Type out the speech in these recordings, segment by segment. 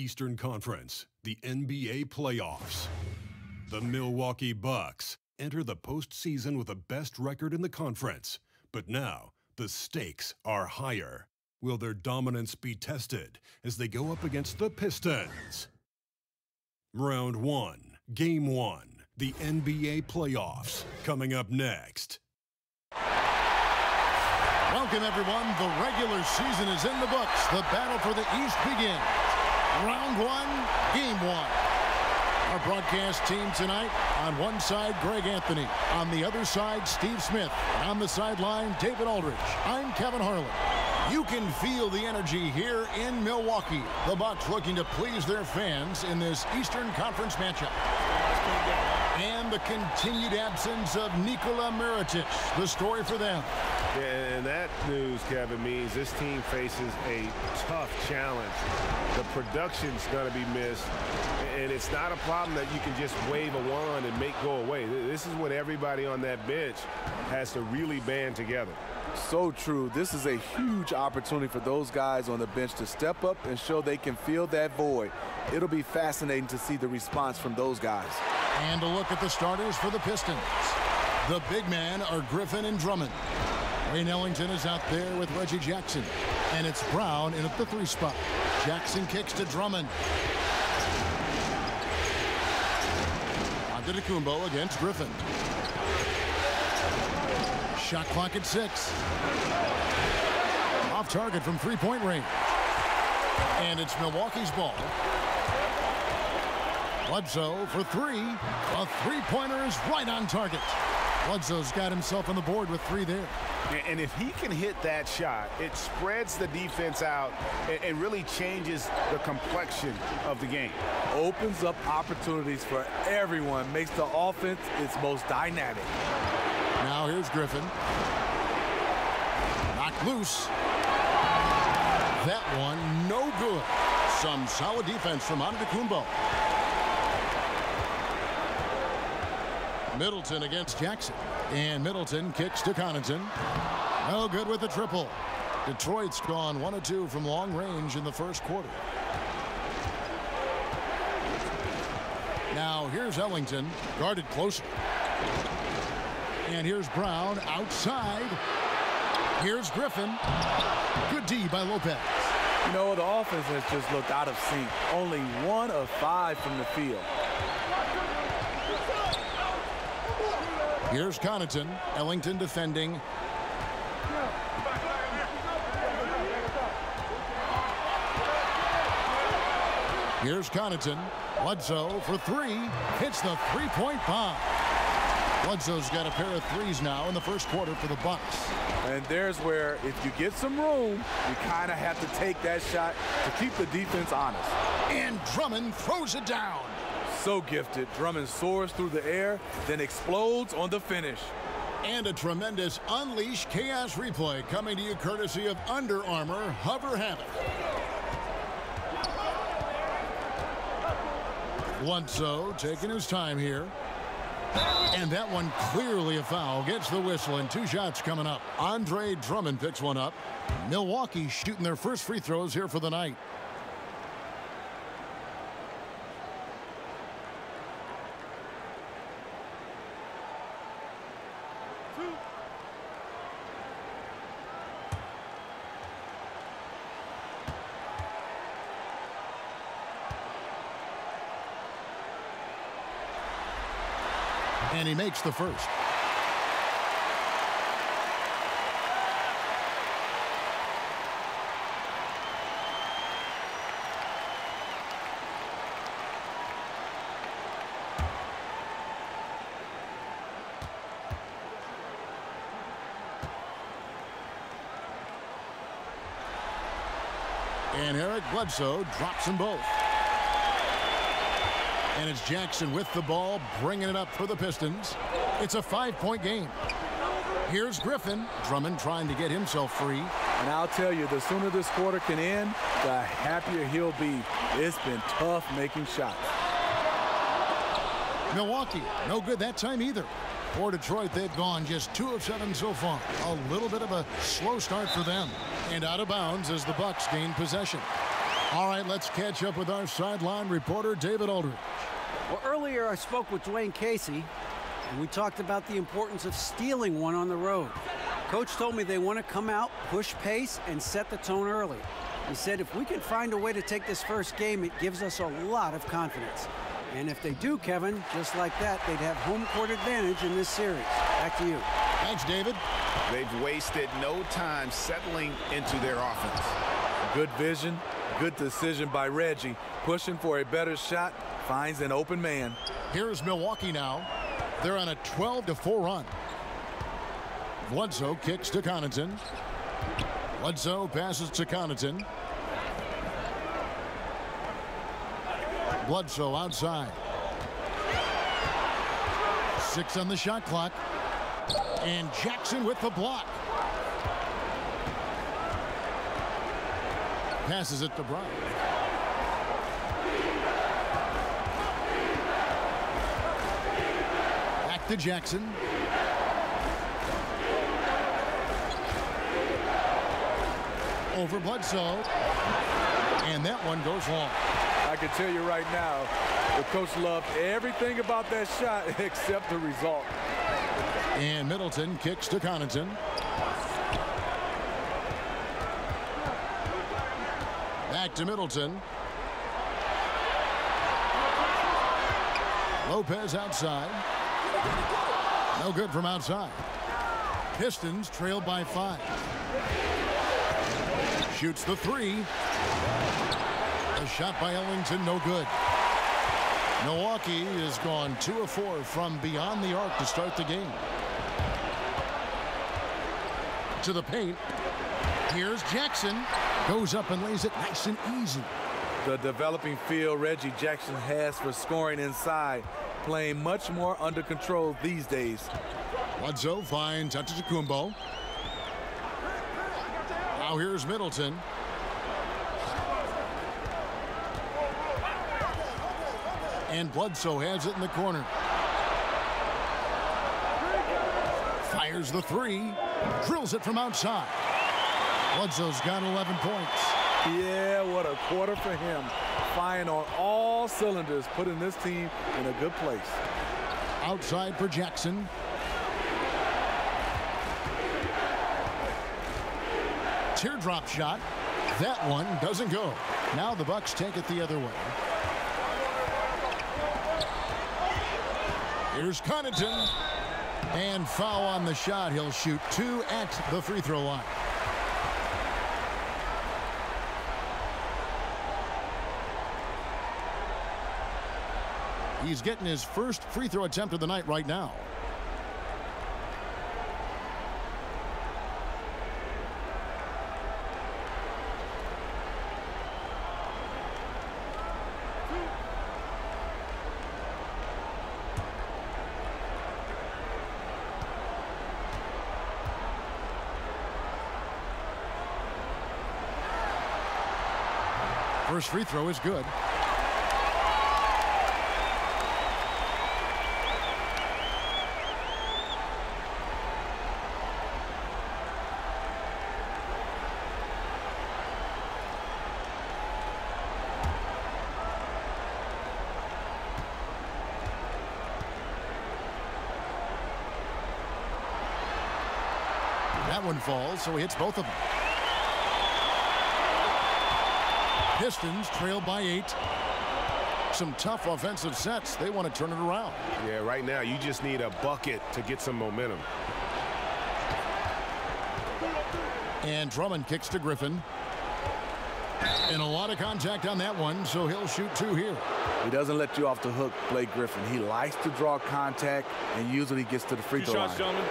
Eastern Conference, the NBA playoffs. The Milwaukee Bucks enter the postseason with the best record in the conference, but now the stakes are higher. Will their dominance be tested as they go up against the Pistons? Round 1, Game 1, the NBA playoffs, coming up next. Welcome, everyone. The regular season is in the books. The battle for the East begins. Round 1, Game 1. Our broadcast team tonight, on one side, Greg Anthony. On the other side, Steve Smith. And on the sideline, David Aldridge. I'm Kevin Harlan. You can feel the energy here in Milwaukee. The Bucks looking to please their fans in this Eastern Conference matchup. And the continued absence of Nikola Mirotic. The story for them. Yeah, and that news, Kevin, means this team faces a tough challenge. The production's going to be missed, and it's not a problem that you can just wave a wand and make go away. This is what everybody on that bench has to really band together. So true. This is a huge opportunity for those guys on the bench to step up and show they can fill that void. It'll be fascinating to see the response from those guys. And a look at the starters for the Pistons. The big men are Griffin and Drummond. Wayne Ellington is out there with Reggie Jackson. And it's Brown in at the 3 spot. Jackson kicks to Drummond. Antetokounmpo against Griffin. Shot clock at 6. Off target from three-point range. And it's Milwaukee's ball. Bledsoe for 3. A three-pointer is right on target. Bledsoe's got himself on the board with 3 there. And if he can hit that shot, it spreads the defense out and really changes the complexion of the game. Opens up opportunities for everyone, makes the offense its most dynamic. Now here's Griffin. Knocked loose. That one no good. Some solid defense from Antetokounmpo. Middleton against Jackson. And Middleton kicks to Connaughton. No good with the triple. Detroit's gone 1 of 2 from long range in the first quarter. Now here's Ellington, guarded closer. And here's Brown outside. Here's Griffin. Good D by Lopez. You know, the offense has just looked out of sync. Only 1 of 5 from the field. Here's Connaughton. Ellington defending. Here's Connaughton. Bledsoe for 3. Hits the three-point bomb. Bledsoe's got a pair of 3s now in the first quarter for the Bucks. And there's where, if you get some room, you kind of have to take that shot to keep the defense honest. And Drummond throws it down. So gifted. Drummond soars through the air, then explodes on the finish. And a tremendous Unleash Chaos replay coming to you courtesy of Under Armour Hover Habit. Bledsoe taking his time here. And that one clearly a foul. Gets the whistle and 2 shots coming up. Andre Drummond picks one up. Milwaukee shooting their first free throws here for the night. And he makes the first. And Eric Bledsoe drops them both. And it's Jackson with the ball, bringing it up for the Pistons. It's a 5-point game. Here's Griffin. Drummond trying to get himself free. And I'll tell you, the sooner this quarter can end, the happier he'll be. It's been tough making shots. Milwaukee, no good that time either. For Detroit, they've gone just 2 of 7 so far. A little bit of a slow start for them. And out of bounds as the Bucks gain possession. All right, let's catch up with our sideline reporter, David Aldridge. Well, earlier I spoke with Dwayne Casey, and we talked about the importance of stealing one on the road. Coach told me they want to come out, push pace, and set the tone early. He said if we can find a way to take this first game, it gives us a lot of confidence. And if they do, Kevin, just like that, they'd have home court advantage in this series. Back to you. Thanks, David. They've wasted no time settling into their offense. Good vision, good decision by Reggie. Pushing for a better shot, finds an open man. Here's Milwaukee now. They're on a 12-4 run. Bledsoe kicks to Connaughton. Bledsoe passes to Connaughton. Bledsoe outside. 6 on the shot clock. And Jackson with the block. Passes it to Brown. Back to Jackson. Over Bledsoe. And that one goes long. I can tell you right now, the coach loved everything about that shot except the result. And Middleton kicks to Connaughton. Back to Middleton. Lopez outside. No good from outside. Pistons trail by 5. Shoots the 3. A shot by Ellington, no good. Milwaukee has gone 2 of 4 from beyond the arc to start the game. To the paint. Here's Jackson. Goes up and lays it nice and easy. The developing feel Reggie Jackson has for scoring inside, playing much more under control these days. Bledsoe finds Antetokounmpo. Now here's Middleton. And Bledsoe has it in the corner. Fires the 3. Drills it from outside. Bledsoe's got 11 points. Yeah, what a quarter for him. Firing on all cylinders, putting this team in a good place. Outside for Jackson. Teardrop shot. That one doesn't go. Now the Bucks take it the other way. Here's Connaughton. And foul on the shot. He'll shoot 2 at the free throw line. He's getting his first free throw attempt of the night right now. First free throw is good. That one falls, so he hits both of them. Pistons trail by 8. Some tough offensive sets. They want to turn it around. Yeah, right now you just need a bucket to get some momentum. And Drummond kicks to Griffin. And a lot of contact on that one, so he'll shoot 2 here. He doesn't let you off the hook, Blake Griffin. He likes to draw contact, and usually gets to the free throw line. Gentlemen.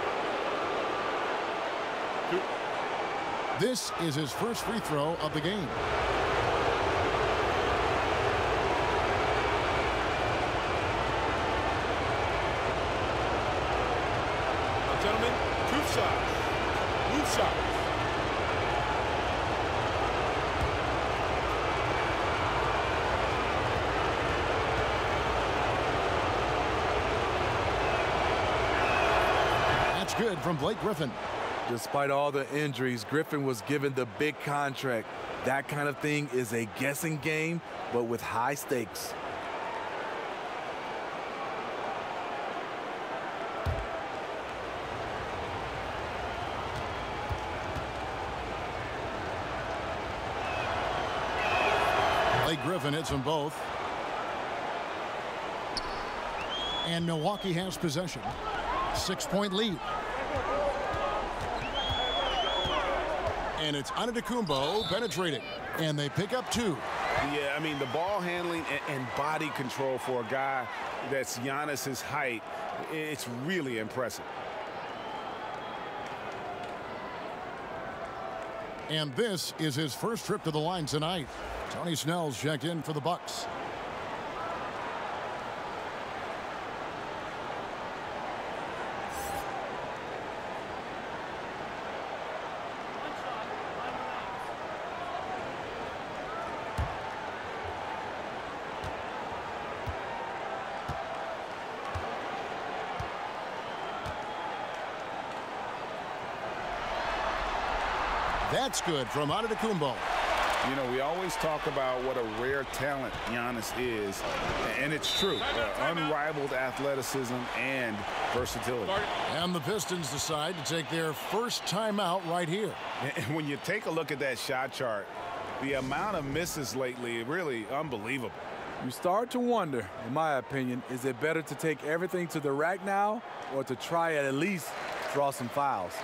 This is his first free throw of the game. Gentlemen, 2 shots. 2 shots. That's good from Blake Griffin. Despite all the injuries, Griffin was given the big contract. That kind of thing is a guessing game, but with high stakes. Griffin hits them both. And Milwaukee has possession. 6-point lead. And it's Antetokounmpo penetrating. And they pick up 2. Yeah, I mean, the ball handling and body control for a guy that's Giannis's height, it's really impressive. And this is his first trip to the line tonight. Tony Snell's checked in for the Bucks. That's good from Antetokounmpo. You know, we always talk about what a rare talent Giannis is, and it's true. Unrivaled athleticism and versatility. And the Pistons decide to take their first timeout right here. And when you take a look at that shot chart, the amount of misses lately, really unbelievable. You start to wonder, in my opinion, is it better to take everything to the rack now or to try at least draw some fouls?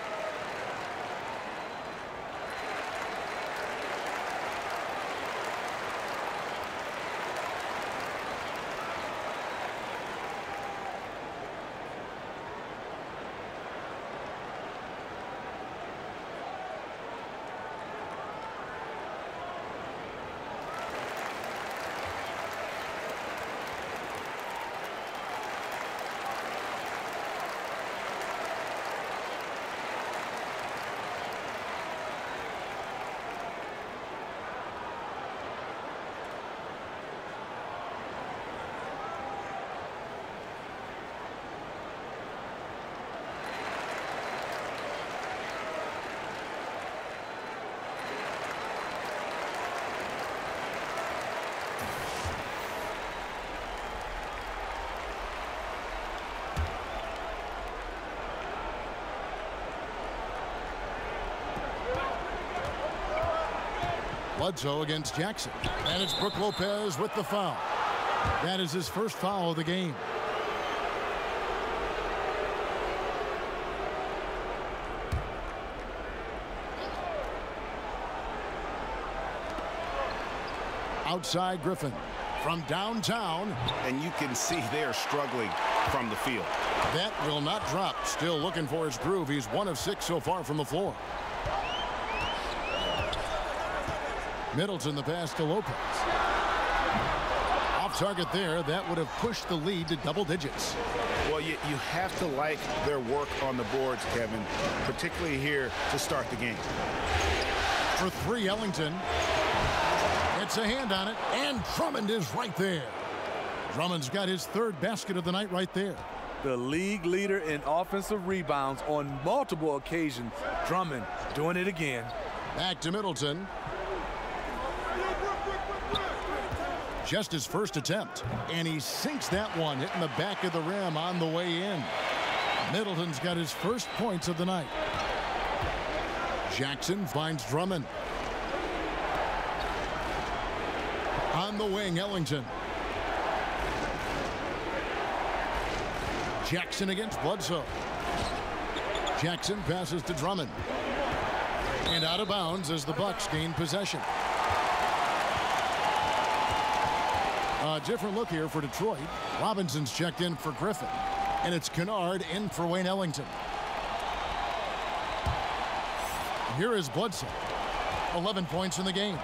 Bledsoe against Jackson. And it's Brook Lopez with the foul. That is his first foul of the game. Outside Griffin from downtown. And you can see they're struggling from the field. That will not drop. Still looking for his groove. He's 1 of 6 so far from the floor. Middleton the pass to Lopez. Off target there. That would have pushed the lead to double digits. Well, you have to like their work on the boards, Kevin, particularly here to start the game. For 3, Ellington. It's a hand on it, and Drummond is right there. Drummond's got his 3rd basket of the night right there. The league leader in offensive rebounds on multiple occasions. Drummond doing it again. Back to Middleton. Just his first attempt, and he sinks that one, hitting the back of the rim on the way in. Middleton's got his first points of the night. Jackson finds Drummond. On the wing, Ellington. Jackson against Bledsoe. Jackson passes to Drummond. And out of bounds as the Bucks gain possession. A different look here for Detroit. Robinson's checked in for Griffin. And it's Kennard in for Wayne Ellington. Here is Bledsoe. 11 points in the game.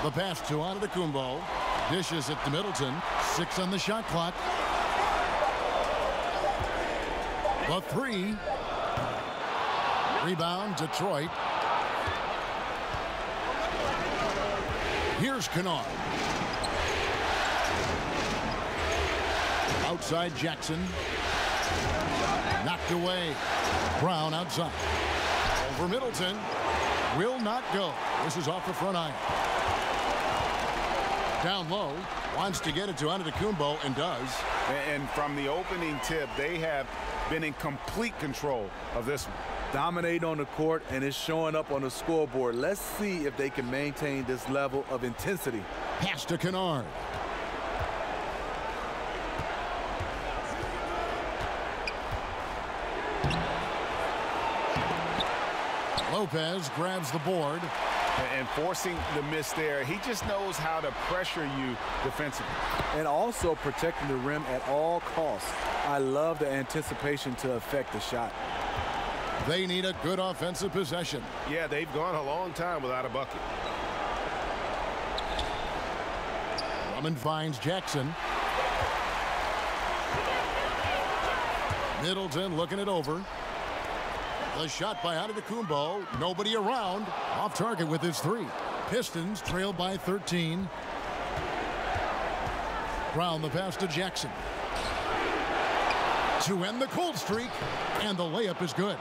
The pass to Antetokounmpo. Dishes it to Middleton. 6 on the shot clock. The 3. Rebound, Detroit. Here's Kennard. Outside Jackson. Knocked away. Brown outside. Over Middleton. Will not go. This is off the front iron. Down low. Wants to get it to Antetokounmpo and does. And from the opening tip, they have been in complete control of this one. Dominate on the court, and it's showing up on the scoreboard. Let's see if they can maintain this level of intensity. Pass to Kennard. Lopez grabs the board. And forcing the miss there, he just knows how to pressure you defensively. And also protecting the rim at all costs. I love the anticipation to affect the shot. They need a good offensive possession. Yeah, they've gone a long time without a bucket. Drummond finds Jackson. Middleton looking it over. The shot by Antetokounmpo. Nobody around. Off target with his three. Pistons trail by 13. Brown the pass to Jackson. To end the cold streak. And the layup is good.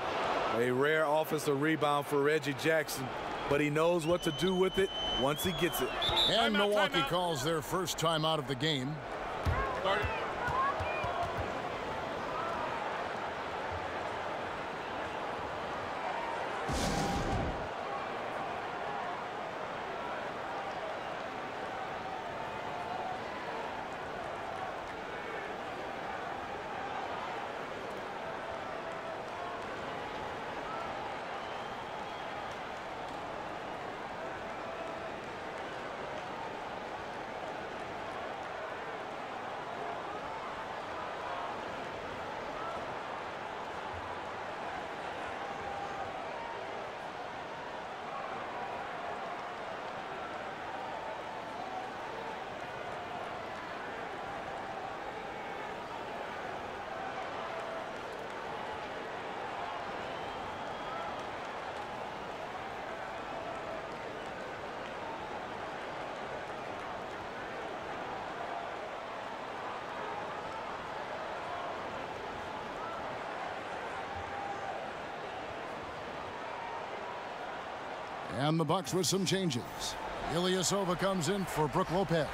A rare offensive rebound for Reggie Jackson, but he knows what to do with it once he gets it. And Milwaukee calls their first time out of the game. Start it. And the Bucks with some changes. Ilyasova comes in for Brook Lopez.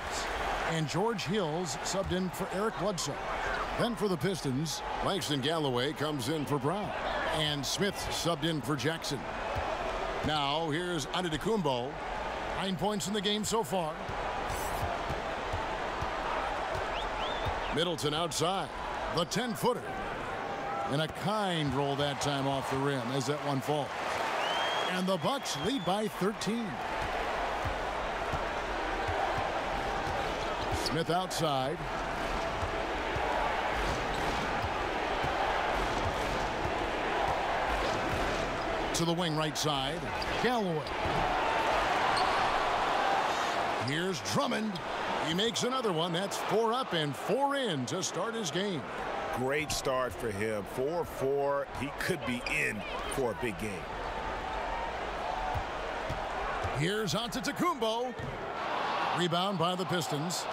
And George Hills subbed in for Eric Bledsoe. Then for the Pistons, Langston Galloway comes in for Brown. And Smith subbed in for Jackson. Now here's Antetokounmpo. 9 points in the game so far. Middleton outside. The 10-footer. And a kind roll that time off the rim as that one falls. And the Bucks lead by 13. Smith outside. To the wing right side. Galloway. Here's Drummond. He makes another one. That's 4 up and 4 in to start his game. Great start for him. 4-4. He could be in for a big game. Here's Antetokounmpo. Rebound by the Pistons.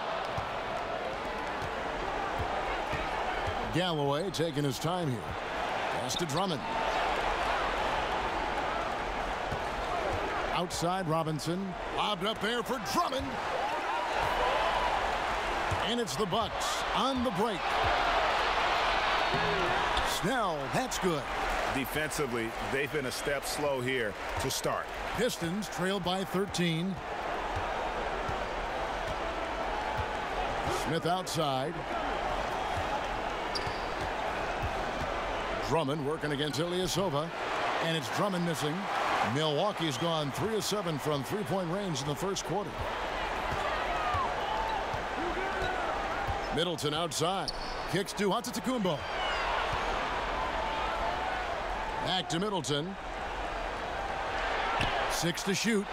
Galloway taking his time here. Pass to Drummond. Outside Robinson. Lobbed up there for Drummond. And it's the Bucks on the break. Snell, that's good. Defensively, they've been a step slow here to start. Pistons trail by 13. Smith outside. Drummond working against Ilyasova. And it's Drummond missing. Milwaukee's gone 3 of 7 from three-point range in the first quarter. Middleton outside. Kicks to Antetokounmpo. Back to Middleton. 6 to shoot.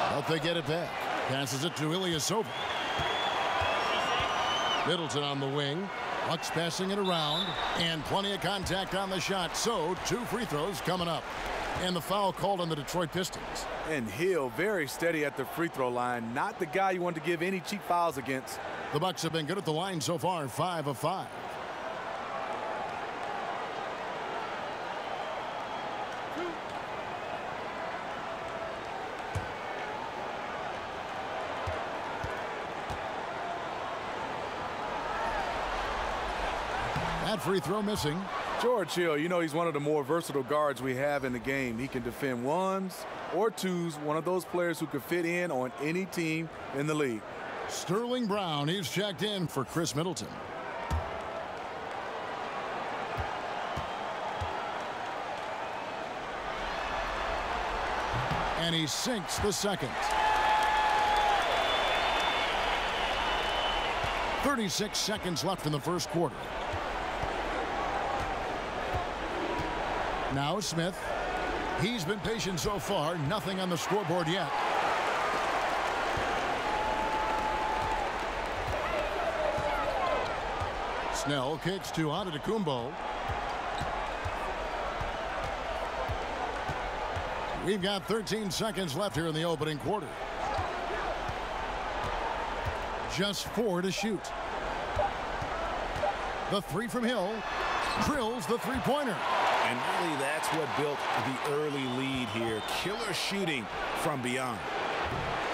But they get it back. Passes it to Ilyasova. Middleton on the wing. Bucks passing it around, and plenty of contact on the shot. So 2 free throws coming up. And the foul called on the Detroit Pistons. And Hill very steady at the free throw line. Not the guy you want to give any cheap fouls against. The Bucks have been good at the line so far, 5 of 5. That free throw missing. George Hill, you know, he's one of the more versatile guards we have in the game. He can defend ones or twos, one of those players who could fit in on any team in the league. Sterling Brown, he's checked in for Chris Middleton. And he sinks the second. 36 seconds left in the first quarter. Now Smith. He's been patient so far. Nothing on the scoreboard yet. Snell kicks to Antetokounmpo. We've got 13 seconds left here in the opening quarter. Just 4 to shoot. The 3 from Hill. Drills the three-pointer. And really, that's what built the early lead here. Killer shooting from beyond.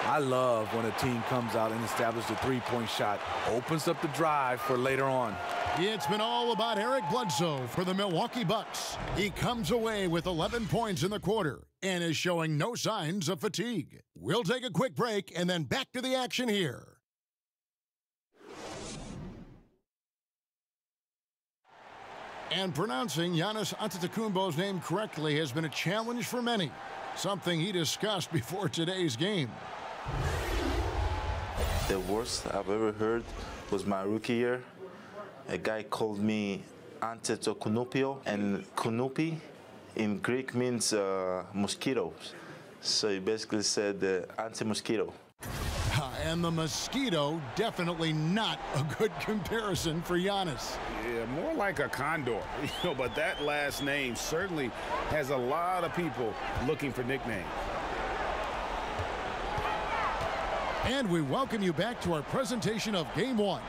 I love when a team comes out and establishes a three-point shot. Opens up the drive for later on. It's been all about Eric Bledsoe for the Milwaukee Bucks. He comes away with 11 points in the quarter and is showing no signs of fatigue. We'll take a quick break and then back to the action here. And pronouncing Giannis Antetokounmpo's name correctly has been a challenge for many, something he discussed before today's game. The worst I've ever heard was my rookie year. A guy called me Antetokounmpo, and Kunupi in Greek means mosquitoes. So he basically said anti-mosquito. And the mosquito, definitely not a good comparison for Giannis. Yeah, more like a condor, but that last name certainly has a lot of people looking for nicknames. And we welcome you back to our presentation of Game 1.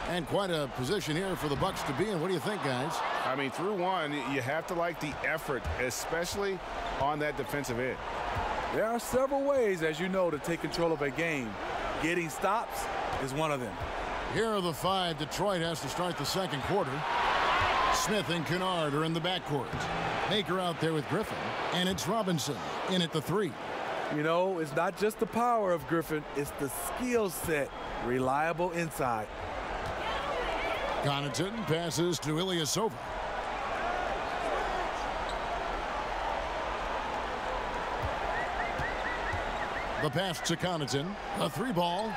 And quite a position here for the Bucks to be in. What do you think, guys? I mean, through one, you have to like the effort, especially on that defensive end. There are several ways, as you know, to take control of a game. Getting stops is one of them. Here are the 5 Detroit has to start the second quarter. Smith and Kennard are in the backcourt. Baker out there with Griffin, and it's Robinson in at the 3. You know, it's not just the power of Griffin, it's the skill set. Reliable inside. Connaughton passes to Ilyasova. The pass to Connaughton, a 3-ball,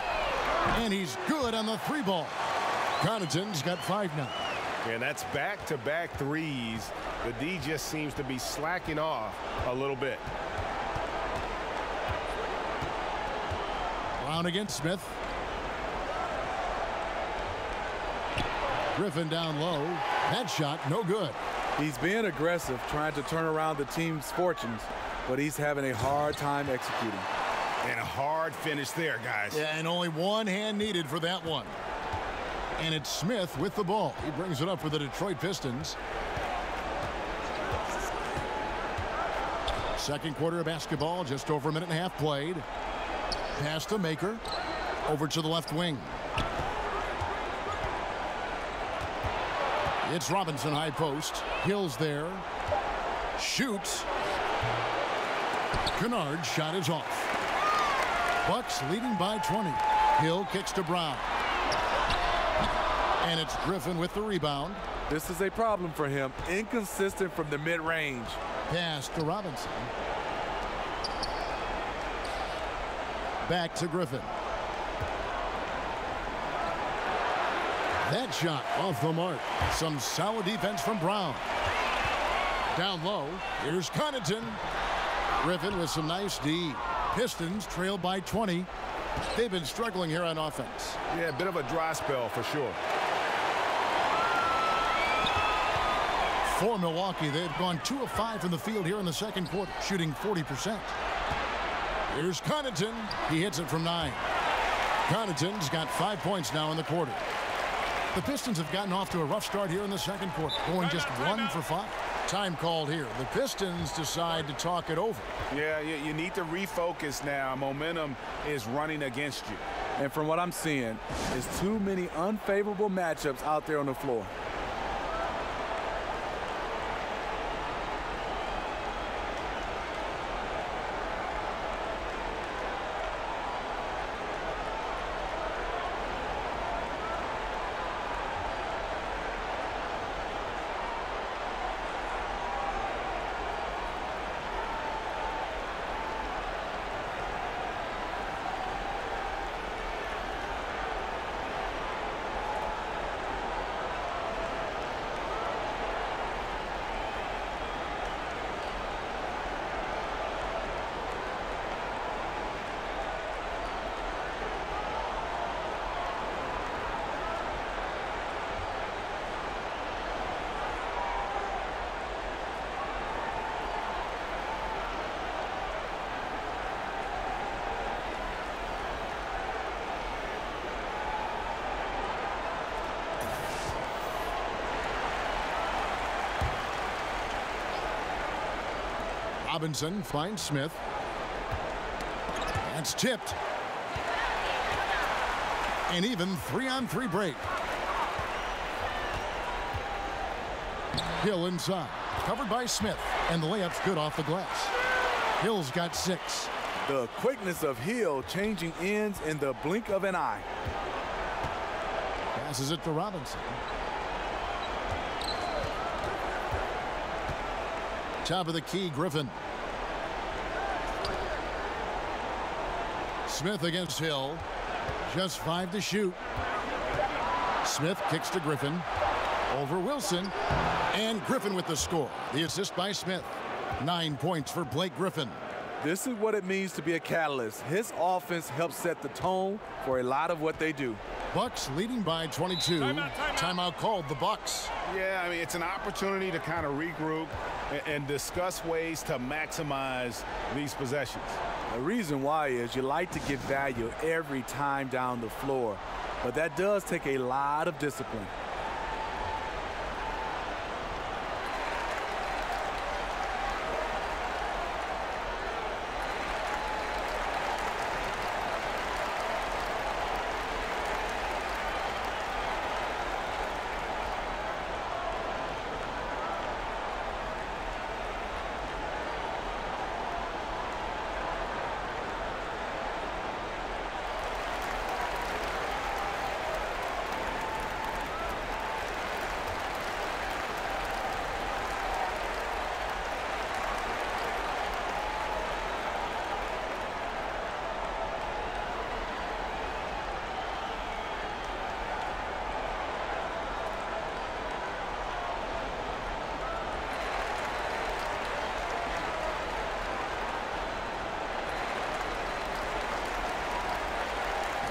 and he's good on the 3-ball. Connaughton's got 5 now. And that's back-to-back threes. The D just seems to be slacking off a little bit. Brown against Smith. Griffin down low. That shot, no good. He's being aggressive, trying to turn around the team's fortunes, but he's having a hard time executing. And a hard finish there, guys. Yeah, and only one hand needed for that one. And it's Smith with the ball. He brings it up for the Detroit Pistons. Second quarter of basketball, just over a minute and a half played. Pass to Maker. Over to the left wing. It's Robinson high post. Hill's there. Shoots. Kennard's shot is off. Bucks leading by 20. Hill kicks to Brown. And it's Griffin with the rebound. This is a problem for him. Inconsistent from the mid-range. Pass to Robinson. Back to Griffin. That shot off the mark. Some solid defense from Brown. Down low, here's Connaughton. Griffin with some nice D. Pistons trail by 20. They've been struggling here on offense. Yeah, a bit of a dry spell for sure. For Milwaukee, they've gone 2 of 5 from the field here in the second quarter, shooting 40%. Here's Connaughton. He hits it from 9. Connaughton's got 5 points now in the quarter. The Pistons have gotten off to a rough start here in the second quarter, going just 1 for 5. Time called here. The Pistons decide to talk it over. Yeah, you need to refocus now. Momentum is running against you. And from what I'm seeing, there's too many unfavorable matchups out there on the floor. Robinson finds Smith. That's tipped. An even 3-on-3 break. Hill inside. Covered by Smith. And the layup's good off the glass. Hill's got 6. The quickness of Hill changing ends in the blink of an eye. Passes it to Robinson. Top of the key, Griffin. Smith against Hill. Just 5 to shoot. Smith kicks to Griffin. Over Wilson. And Griffin with the score. The assist by Smith. 9 points for Blake Griffin. This is what it means to be a catalyst. His offense helps set the tone for a lot of what they do. Bucks leading by 22. Timeout called the Bucks. Yeah, I mean, it's an opportunity to kind of regroup and discuss ways to maximize these possessions. The reason why is you like to get value every time down the floor, but that does take a lot of discipline.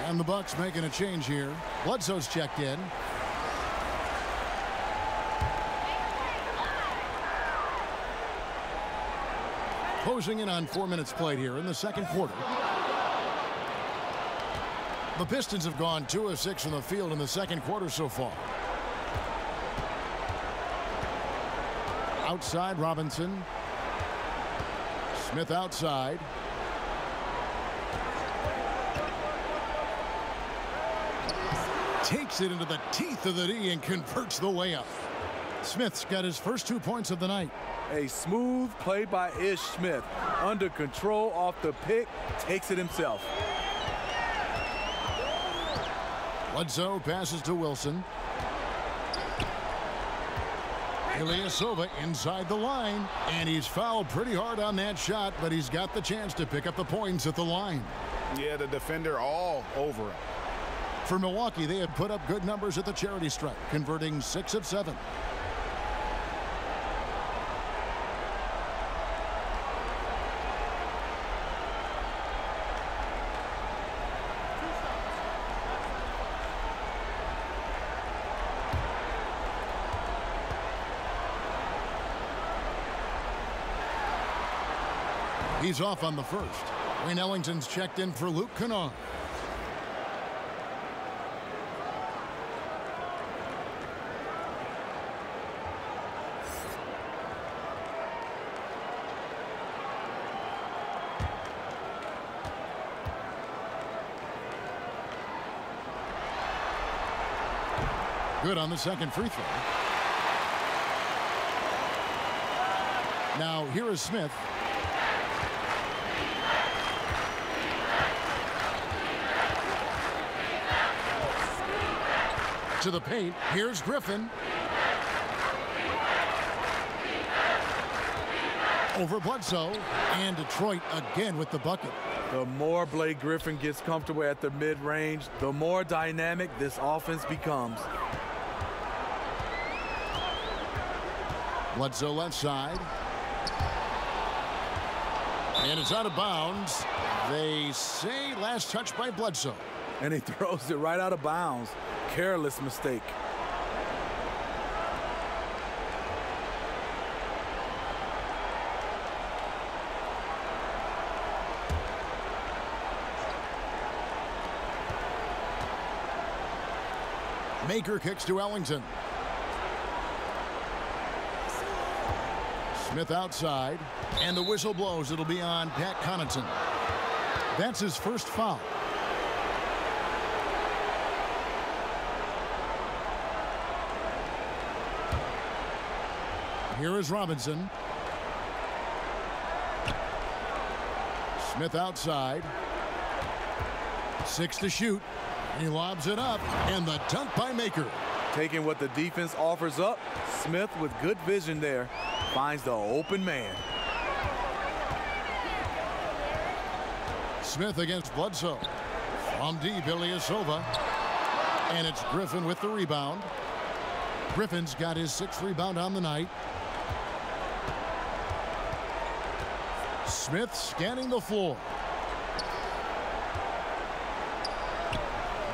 And the Bucks making a change here. Bledsoe's checked in. Closing in on 4 minutes played here in the second quarter. The Pistons have gone 2 of 6 from the field in the second quarter so far. Outside Robinson. Smith outside. Takes it into the teeth of the D and converts the layup. Smith's got his first 2 points of the night. A smooth play by Ish Smith. Under control off the pick. Takes it himself. Bledsoe passes to Wilson. Ilyasova inside the line. And he's fouled pretty hard on that shot, but he's got the chance to pick up the points at the line. Yeah, the defender all over him. For Milwaukee, they have put up good numbers at the charity stripe, converting 6 of 7. He's off on the first. Wayne Ellington's checked in for Luke Kennard. Good on the second free throw. Now here is Smith. To the paint. Here's Griffin. Over Bledsoe. And Detroit again with the bucket. The more Blake Griffin gets comfortable at the mid-range, the more dynamic this offense becomes. Bledsoe left side. And it's out of bounds. They say last touch by Bledsoe. And he throws it right out of bounds. Careless mistake. Maker kicks to Ellington. Smith outside, and the whistle blows. It'll be on Pat Connaughton. That's his first foul. Here is Robinson. Smith outside. 6 to shoot. He lobs it up, and the dunk by Maker. Taking what the defense offers up, Smith with good vision there finds the open man. Smith against Bledsoe. From deep, Ilyasova. And it's Griffin with the rebound. Griffin's got his 6th rebound on the night. Smith scanning the floor.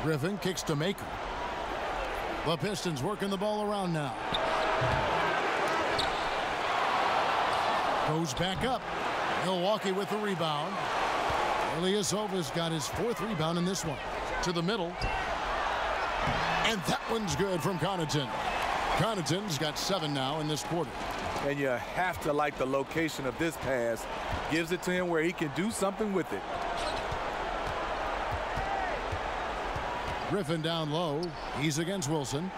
Griffin kicks to Maker. The Pistons working the ball around now. Goes back up. Milwaukee with the rebound. Ilyasova's got his 4th rebound in this one. To the middle. And that one's good from Connaughton. Connaughton's got 7 now in this quarter. And you have to like the location of this pass. Gives it to him where he can do something with it. Griffin down low. He's against Wilson.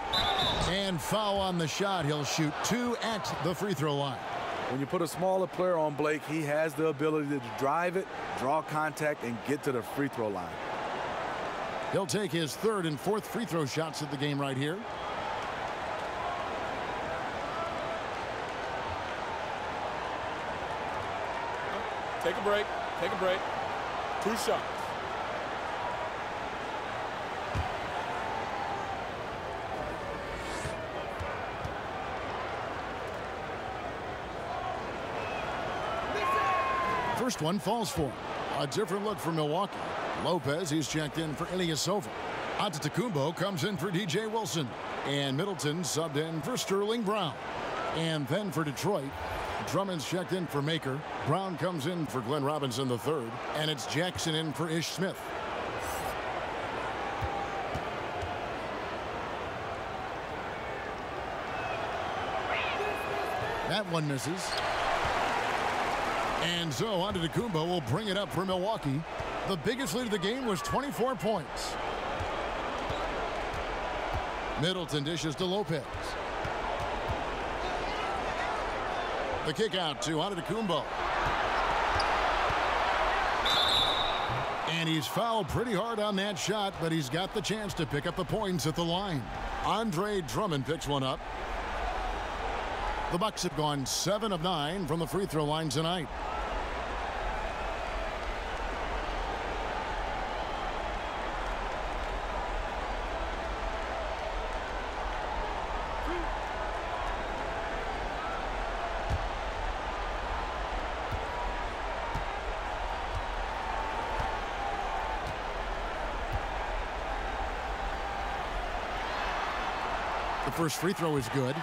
And foul on the shot. He'll shoot 2 at the free throw line. When you put a smaller player on Blake, he has the ability to drive it, draw contact, and get to the free throw line. He'll take his 3rd and 4th free throw shots of the game right here. Take a break. Take a break. 2 shots. First one falls for him. A different look for Milwaukee. Lopez, he's checked in for Ilyasova. Antetokounmpo comes in for DJ Wilson. And Middleton subbed in for Sterling Brown. And then for Detroit, Drummond's checked in for Maker. Brown comes in for Glenn Robinson III. And it's Jackson in for Ish Smith. That one misses. And so Antetokounmpo will bring it up for Milwaukee. The biggest lead of the game was 24 points. Middleton dishes to Lopez. The kick out to Antetokounmpo. And he's fouled pretty hard on that shot, but he's got the chance to pick up the points at the line. Andre Drummond picks one up. The Bucks have gone 7 of 9 from the free throw line tonight. The first free throw is good.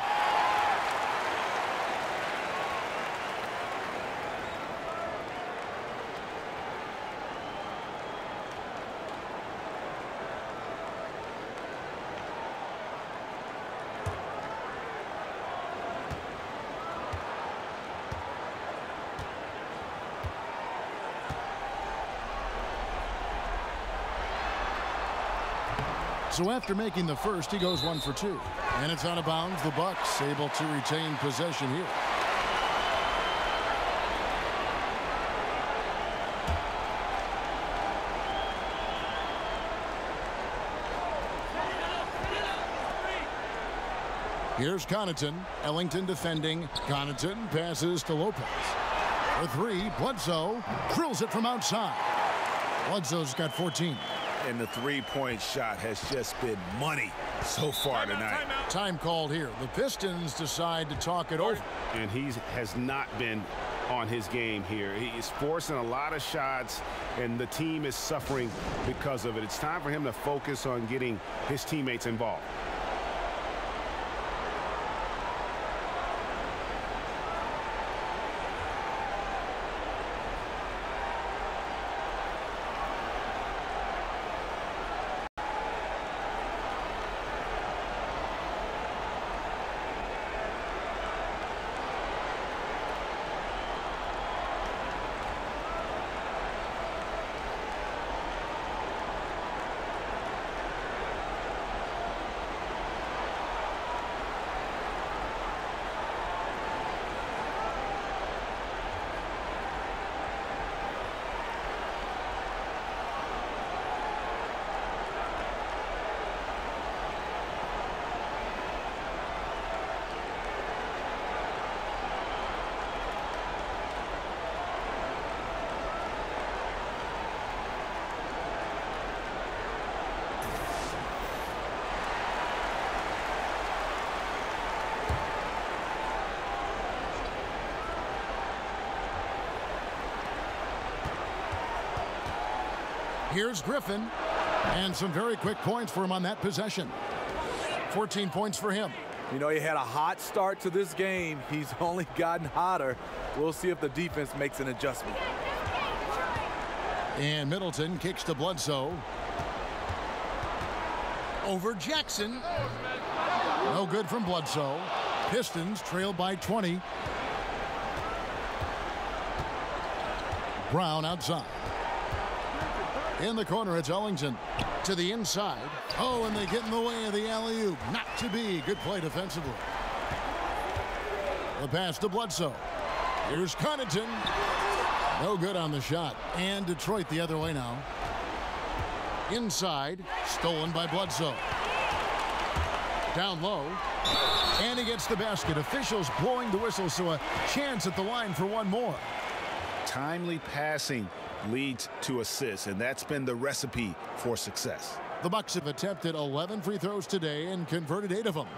So after making the first, he goes 1 for 2. And it's out of bounds. The Bucks able to retain possession here. Here's Connaughton. Ellington defending. Connaughton passes to Lopez. For 3, Bledsoe drills it from outside. Bledsoe's got 14. And the three-point shot has just been money so far tonight. Time called here. The Pistons decide to talk it over. And he has not been on his game here. He is forcing a lot of shots, and the team is suffering because of it. It's time for him to focus on getting his teammates involved. Here's Griffin, and some very quick points for him on that possession. 14 points for him. You know, he had a hot start to this game. He's only gotten hotter. We'll see if the defense makes an adjustment. And Middleton kicks to Bledsoe. Over Jackson. No good from Bledsoe. Pistons trailed by 20. Brown outside. In the corner, it's Ellington to the inside. Oh, and they get in the way of the alley-oop. Not to be. Good play defensively. The pass to Bledsoe. Here's Connaughton. No good on the shot. And Detroit the other way now. Inside. Stolen by Bledsoe. Down low. And he gets the basket. Officials blowing the whistle, so a chance at the line for one more. Timely passing leads to assists, and that's been the recipe for success. The Bucks have attempted 11 free throws today and converted 8 of them.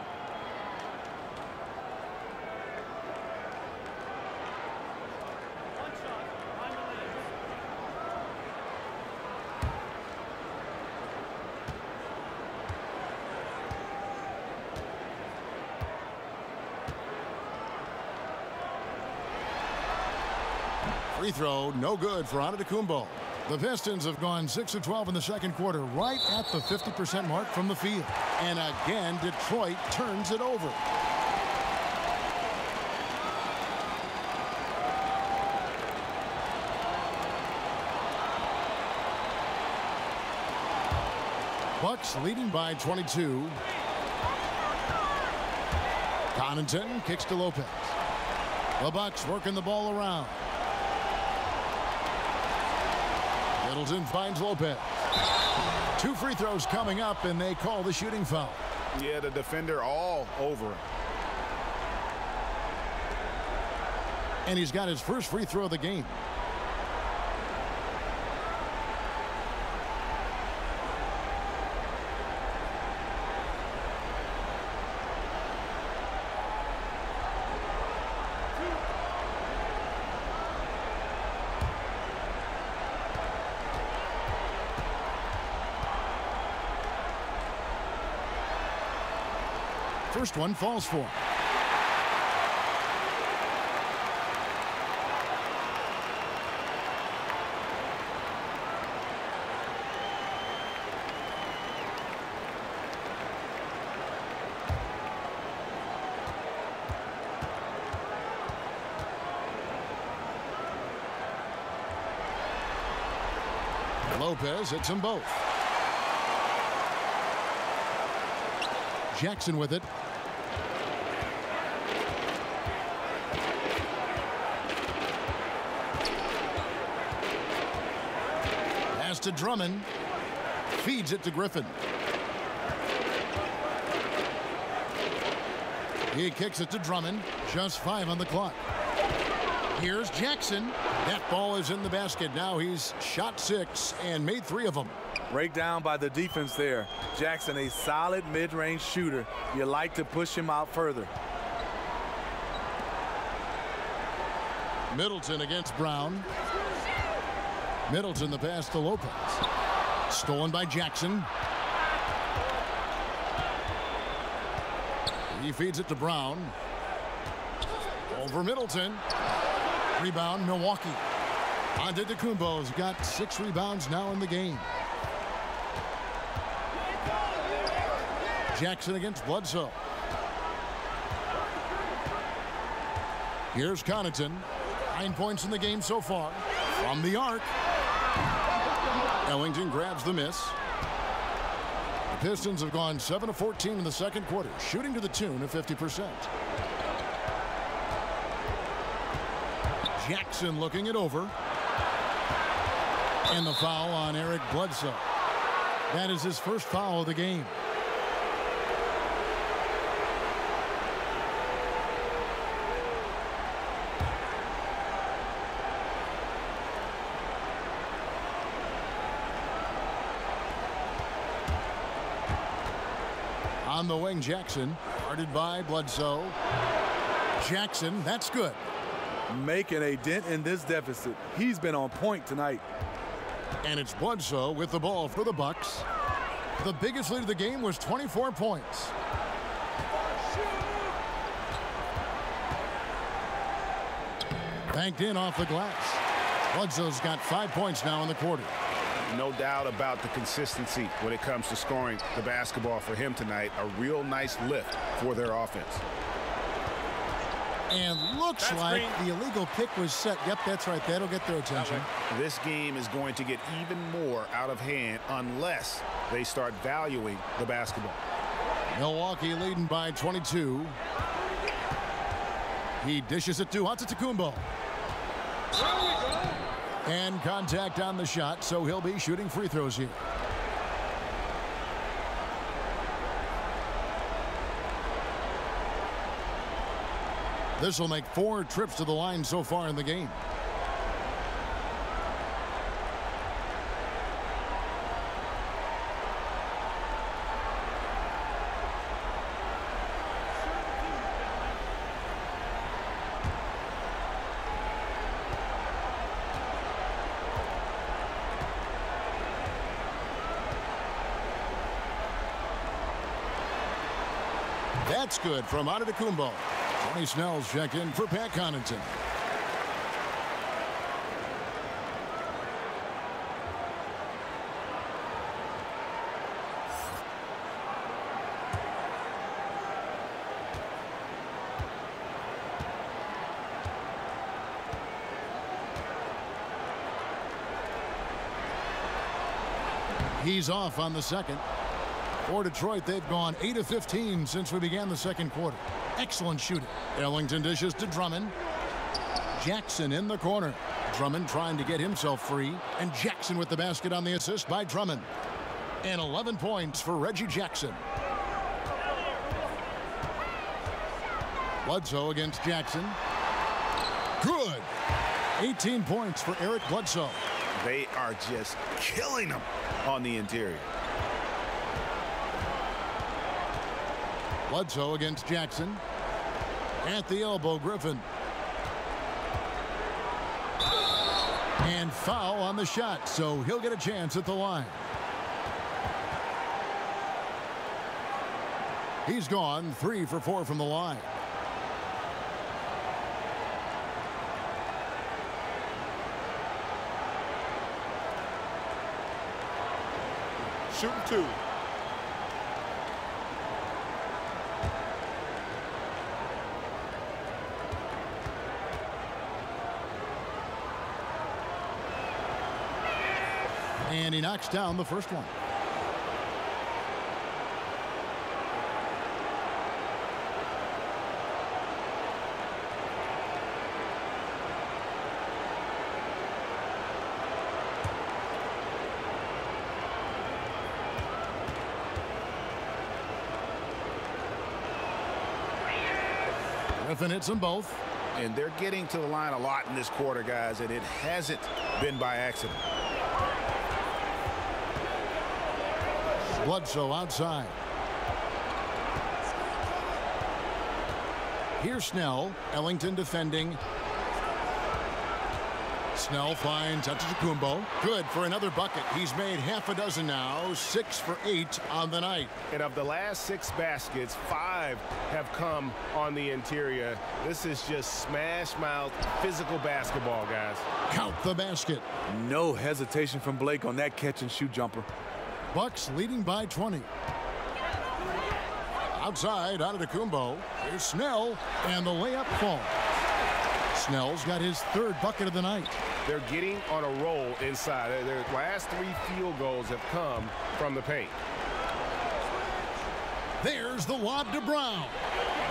Free throw, no good for Antetokounmpo. The Pistons have gone 6 of 12 in the second quarter, right at the 50% mark from the field. And again, Detroit turns it over. Bucks leading by 22. Connaughton kicks to Lopez. The Bucks working the ball around. Middleton finds Lopez. 2 free throws coming up, and they call the shooting foul. Yeah, the defender all over him. And he's got his first free throw of the game. First one falls for him. Lopez hits them both. Jackson with it. Pass to Drummond. Feeds it to Griffin. He kicks it to Drummond. Just 5 on the clock. Here's Jackson. That ball is in the basket. Now he's shot 6 and made 3 of them. Breakdown by the defense there. Jackson, a solid mid-range shooter. You like to push him out further. Middleton against Brown. Middleton the pass to Lopez. Stolen by Jackson. He feeds it to Brown. Over Middleton. Rebound, Milwaukee. Antetokounmpo's got 6 rebounds now in the game. Jackson against Bledsoe. Here's Connaughton. 9 points in the game so far. From the arc. Ellington grabs the miss. The Pistons have gone 7 of 14 in the second quarter, shooting to the tune of 50%. Jackson looking it over. And the foul on Eric Bledsoe. That is his first foul of the game. On the wing, Jackson, guarded by Bledsoe. Jackson, that's good. Making a dent in this deficit. He's been on point tonight. And it's Bledsoe with the ball for the Bucks. The biggest lead of the game was 24 points. Banked in off the glass. Bledsoe's got 5 points now in the quarter. No doubt about the consistency when it comes to scoring the basketball for him tonight. A real nice lift for their offense. And looks like the illegal pick was set. Yep, that's right. That'll get their attention. This game is going to get even more out of hand unless they start valuing the basketball. Milwaukee leading by 22. He dishes it to Antetokounmpo. And contact on the shot, so he'll be shooting free throws here. This will make 4 trips to the line so far in the game. That's good from Antetokounmpo. Tony Snell's checked in for Pat Connaughton. He's off on the second. For Detroit, they've gone 8 of 15 since we began the second quarter. Excellent shooting. Ellington dishes to Drummond. Jackson in the corner. Drummond trying to get himself free. And Jackson with the basket on the assist by Drummond. And 11 points for Reggie Jackson. Bledsoe against Jackson. Good. 18 points for Eric Bledsoe. They are just killing them on the interior. Bledsoe against Jackson. At the elbow, Griffin. And foul on the shot, so he'll get a chance at the line. He's gone 3 for 4 from the line. Shooting 2. And he knocks down the first one. Griffin hits them both. And they're getting to the line a lot in this quarter, guys, and it hasn't been by accident. Bledsoe outside. Here's Snell. Ellington defending. Snell finds Antetokounmpo. Good for another bucket. He's made half a dozen now. 6 for 8 on the night. And of the last 6 baskets, 5 have come on the interior. This is just smash-mouth physical basketball, guys. Count the basket. No hesitation from Blake on that catch-and-shoot jumper. Bucks leading by 20. Outside, Antetokounmpo. Here's Snell, and the layup falls. Snell's got his 3rd bucket of the night. They're getting on a roll inside. Their last 3 field goals have come from the paint. There's the lob to Brown.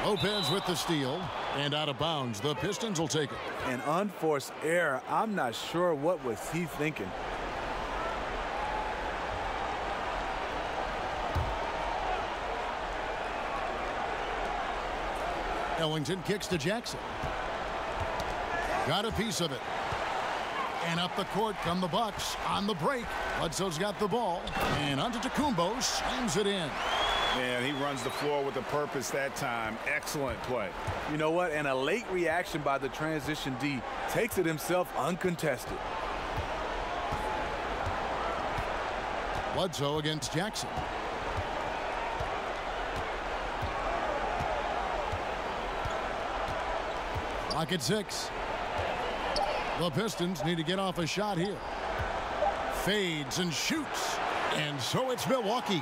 Lopez with the steal, and out of bounds. The Pistons will take it. An unforced error. I'm not sure what was he thinking. Ellington kicks to Jackson. Got a piece of it. And up the court come the Bucks on the break. Bledsoe's got the ball. And Antetokounmpo slams it in. Man, he runs the floor with a purpose that time. Excellent play. You know what? And a late reaction by the transition D takes it himself uncontested. Bledsoe against Jackson. Clock at 6. The Pistons need to get off a shot here. Fades and shoots. And so it's Milwaukee,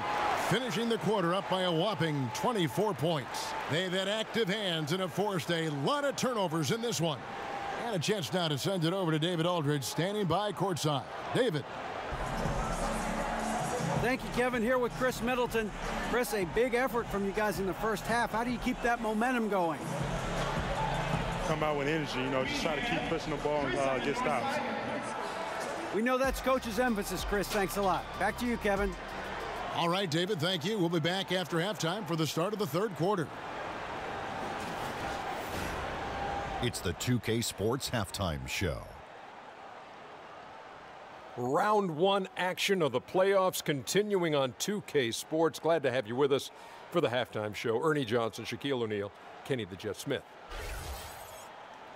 finishing the quarter up by a whopping 24 points. They've had active hands and have forced a lot of turnovers in this one. And a chance now to send it over to David Aldridge, standing by courtside. David. Thank you, Kevin. Here with Chris Middleton. Chris, a big effort from you guys in the first half. How do you keep that momentum going? Come out with energy, just try to keep pushing the ball and get stops. We know that's Coach's emphasis, Chris. Thanks a lot. Back to you, Kevin. All right, David, thank you. We'll be back after halftime for the start of the 3rd quarter. It's the 2K Sports Halftime Show. Round 1 action of the playoffs continuing on 2K Sports. Glad to have you with us for the halftime show. Ernie Johnson, Shaquille O'Neal, Kenny the Jet Smith.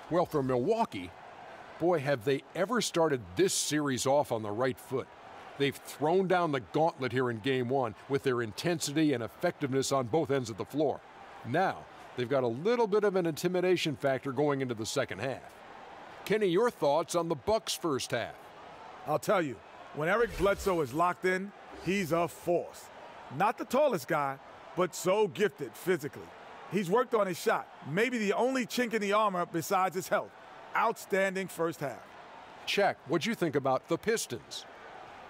Well, for Milwaukee, boy, have they ever started this series off on the right foot. They've thrown down the gauntlet here in Game 1 with their intensity and effectiveness on both ends of the floor. Now, they've got a little bit of an intimidation factor going into the second half. Kenny, your thoughts on the Bucks' first half? I'll tell you, when Eric Bledsoe is locked in, he's a force. Not the tallest guy, but so gifted physically. He's worked on his shot, maybe the only chink in the armor besides his health. Outstanding first half. Shaq, what'd you think about the Pistons?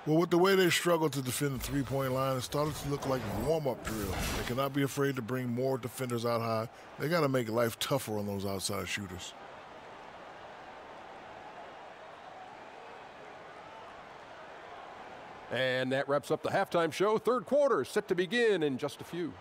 Well, with the way they struggled to defend the three-point line, it started to look like a warm-up drill. They cannot be afraid to bring more defenders out high. They got to make life tougher on those outside shooters. And that wraps up the halftime show. 3rd quarter set to begin in just a few.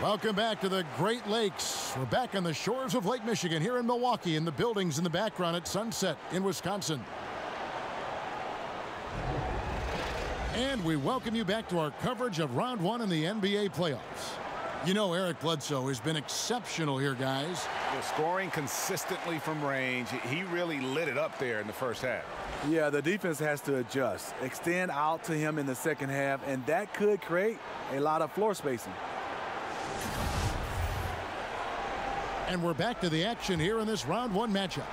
Welcome back to the Great Lakes. We're back on the shores of Lake Michigan here in Milwaukee, in the buildings in the background at Sunset in Wisconsin. And we welcome you back to our coverage of round 1 in the NBA playoffs. You know, Eric Bledsoe has been exceptional here, guys. Scoring consistently from range. He really lit it up there in the first half. Yeah, the defense has to adjust, extend out to him in the second half, and that could create a lot of floor spacing. And we're back to the action here in this round 1 matchup.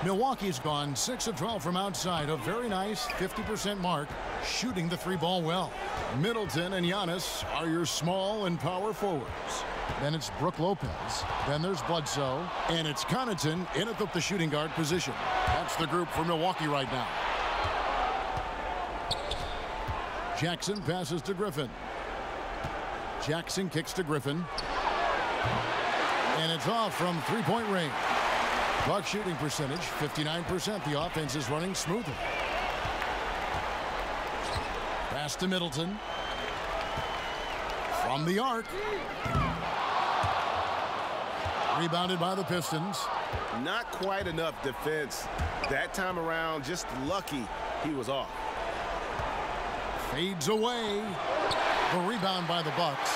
Milwaukee's gone 6 of 12 from outside, a very nice 50% mark, shooting the 3-ball well. Middleton and Giannis are your small and power forwards. Then it's Brook Lopez. Then there's Bledsoe. And it's Connaughton in at the shooting guard position. That's the group for Milwaukee right now. Jackson passes to Griffin. Jackson kicks to Griffin. And it's off from 3-point range. Buck shooting percentage, 59%. The offense is running smoothly. Pass to Middleton. From the arc. Rebounded by the Pistons. Not quite enough defense that time around. Just lucky he was off. Fades away. The rebound by the Bucks.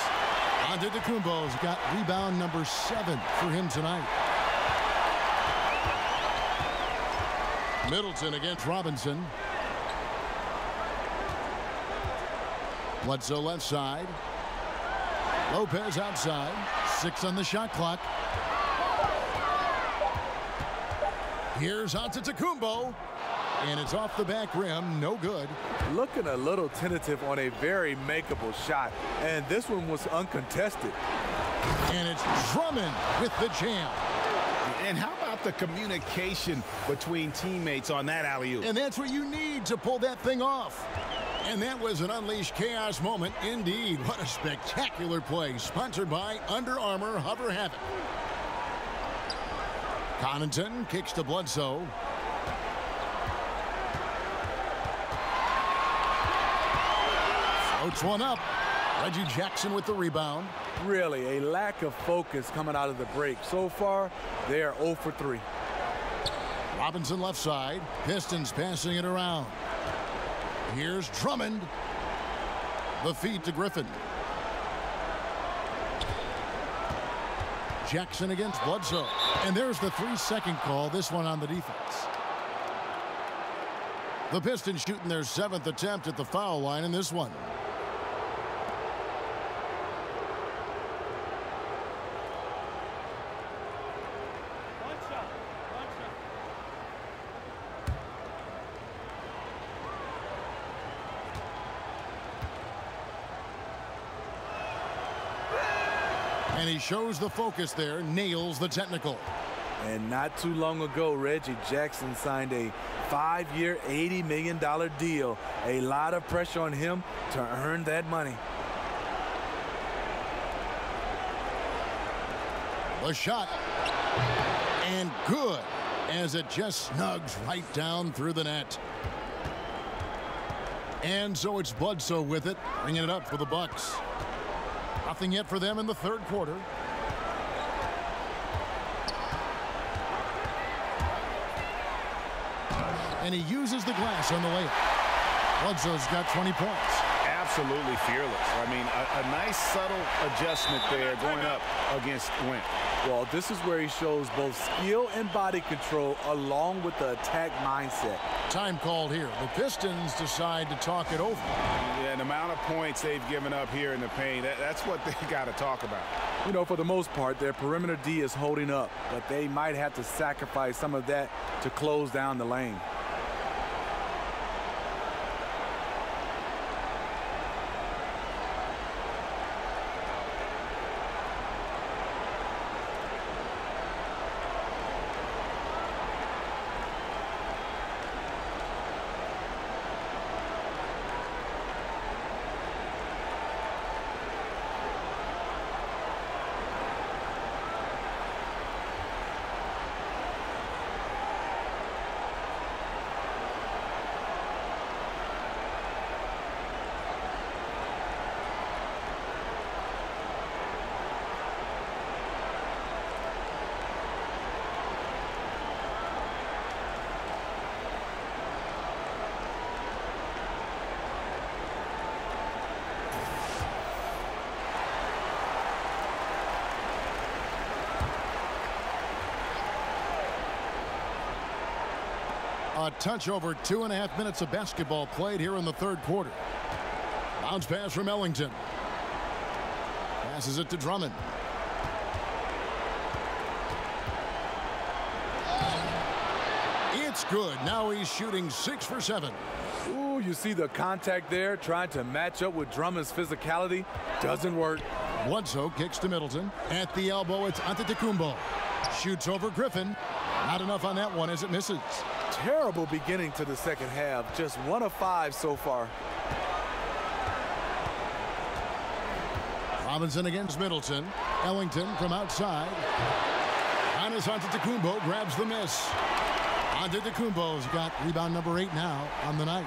Antetokounmpo's got rebound number 7 for him tonight. Middleton against Robinson. Bledsoe left side. Lopez outside. 6 on the shot clock. Here's Antetokounmpo. And it's off the back rim. No good. Looking a little tentative on a very makeable shot. And this one was uncontested. And it's Drummond with the jam. And how about the communication between teammates on that alley-oop? And that's what you need to pull that thing off. And that was an unleashed chaos moment indeed. What a spectacular play. Sponsored by Under Armour Hover Havoc. Connaughton kicks to Bledsoe. Floats one up. Reggie Jackson with the rebound. Really, a lack of focus coming out of the break. So far, they are 0 for 3. Robinson left side. Pistons passing it around. Here's Drummond. The feed to Griffin. Jackson against Bledsoe. And there's the 3-second call, this one on the defense. The Pistons shooting their 7th attempt at the foul line in this one. And he shows the focus there, nails the technical. And not too long ago, Reggie Jackson signed a 5-year, $80 million deal. A lot of pressure on him to earn that money. The shot. And good, as it just snugs right down through the net. And so it's Bledsoe with it, bringing it up for the Bucks. Nothing yet for them in the third quarter. And he uses the glass on the layup. Bledsoe's got 20 points. Absolutely fearless. I mean, a nice subtle adjustment there going up against Wentz. Well, this is where he shows both skill and body control along with the attack mindset. Time called here. The Pistons decide to talk it over. Yeah, the amount of points they've given up here in the paint, that's what they got to talk about. You know, for the most part, their perimeter D is holding up, but they might have to sacrifice some of that to close down the lane. A touch over 2.5 minutes of basketball played here in the third quarter. Bounce pass from Ellington. Passes it to Drummond. It's good. Now he's shooting 6 for 7. Ooh, you see the contact there, trying to match up with Drummond's physicality. Doesn't work. Bledsoe kicks to Middleton. At the elbow, it's Antetokounmpo. Shoots over Griffin. Not enough on that one as it misses. Terrible beginning to the second half. Just 1 of 5 so far. Robinson against Middleton. Ellington from outside. Giannis Antetokounmpo grabs the miss. Antetokounmpo's got rebound number 8 now on the night.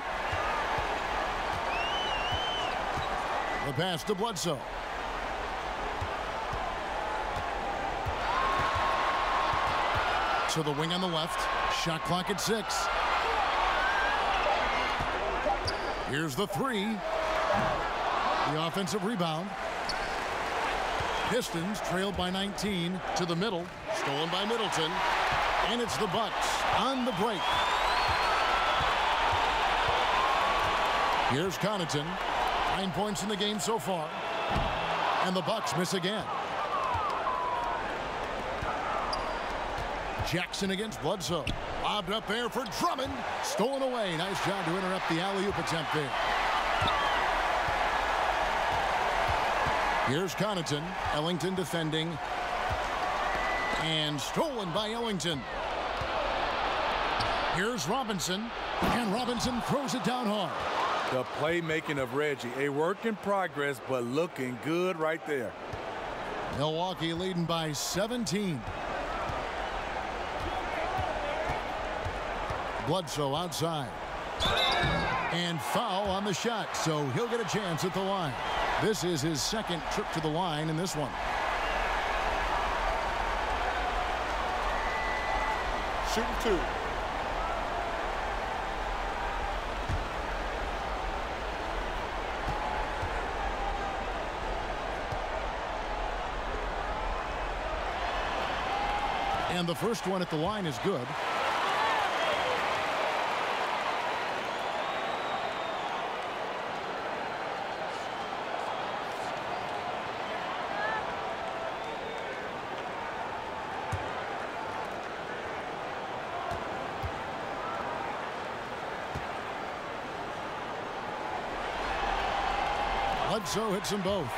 The pass to Bledsoe. To the wing on the left. Shot clock at 6. Here's the 3. The offensive rebound. Pistons trailed by 19 to the middle. Stolen by Middleton. And it's the Bucks on the break. Here's Connaughton. 9 points in the game so far. And the Bucks miss again. Jackson against Bledsoe. Lobbed up there for Drummond. Stolen away. Nice job to interrupt the alley-oop attempt there. Here's Connaughton. Ellington defending. And stolen by Ellington. Here's Robinson. And Robinson throws it down hard. The playmaking of Reggie. A work in progress, but looking good right there. Milwaukee leading by 17. Bledsoe outside. And foul on the shot, so he'll get a chance at the line. This is his second trip to the line in this one. Shooting 2. And the first one at the line is good. Bledsoe hits them both.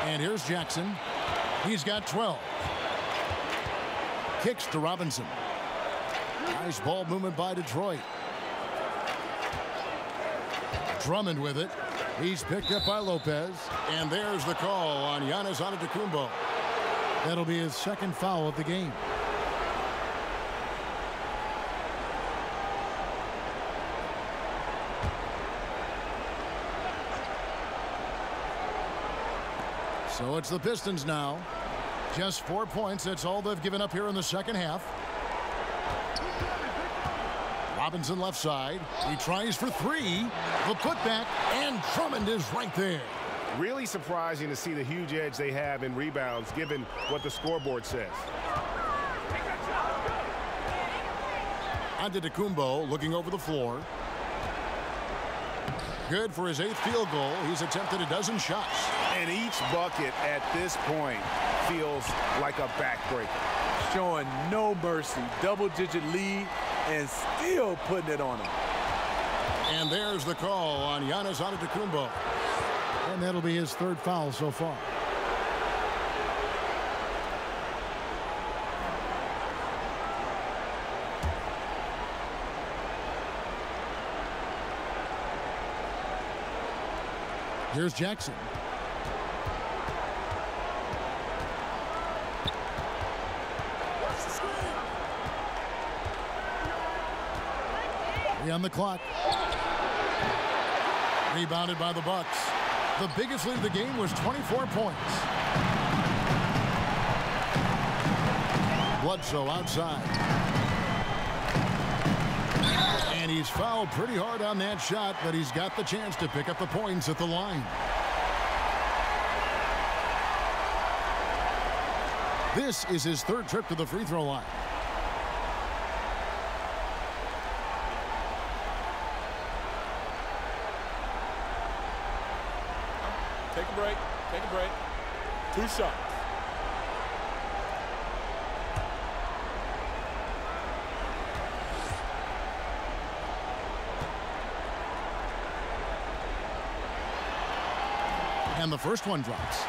And here's Jackson. He's got 12. Kicks to Robinson. Nice ball movement by Detroit. Drummond with it. He's picked up by Lopez. And there's the call on Giannis Antetokounmpo. That'll be his second foul of the game. So it's the Pistons now. Just 4 points. That's all they've given up here in the second half. Robinson left side. He tries for 3. The putback, and Drummond is right there. Really surprising to see the huge edge they have in rebounds, given what the scoreboard says. Antetokounmpo looking over the floor. Good for his 8th field goal. He's attempted a dozen shots. And each bucket at this point feels like a backbreaker. Showing no mercy. Double-digit lead and still putting it on him. And there's the call on Giannis Antetokounmpo. And that'll be his 3rd foul so far. Here's Jackson. On the clock. Rebounded by the Bucks. The biggest lead of the game was 24 points. Bledsoe outside. And he's fouled pretty hard on that shot, but he's got the chance to pick up the points at the line. This is his 3rd trip to the free throw line. Take a break. Take a break. 2 shots. And the first one drops.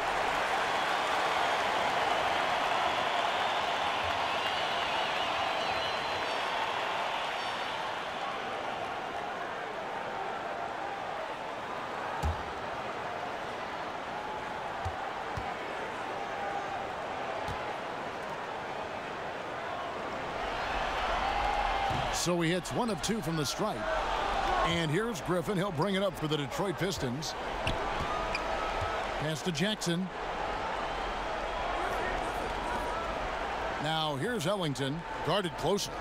So he hits 1 of 2 from the stripe. And here's Griffin. He'll bring it up for the Detroit Pistons. Pass to Jackson. Now here's Ellington, guarded closely.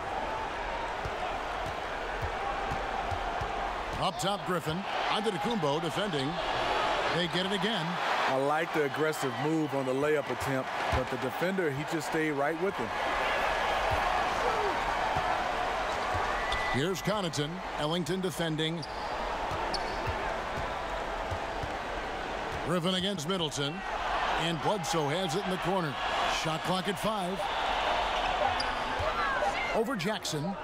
Up top, Griffin. Antetokounmpo defending. They get it again. I like the aggressive move on the layup attempt, but the defender, he just stayed right with him. Here's Connaughton. Ellington defending. Griffin against Middleton. And Bledsoe has it in the corner. Shot clock at 5. Over Jackson.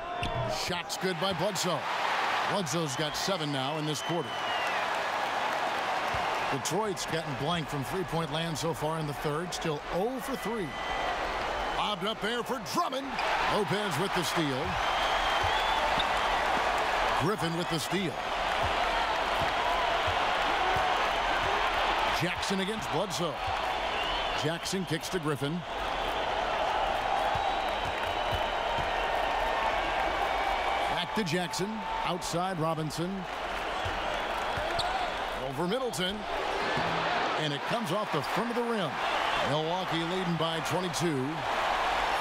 Shot's good by Bledsoe. Bledsoe's got 7 now in this quarter. Detroit's gotten blank from three-point land so far in the third. Still 0 for 3. Lobbed up there for Drummond. Lopez with the steal. Griffin with the steal. Jackson against Bledsoe. Jackson kicks to Griffin. Back to Jackson. Outside Robinson. Over Middleton. And it comes off the front of the rim. Milwaukee leading by 22.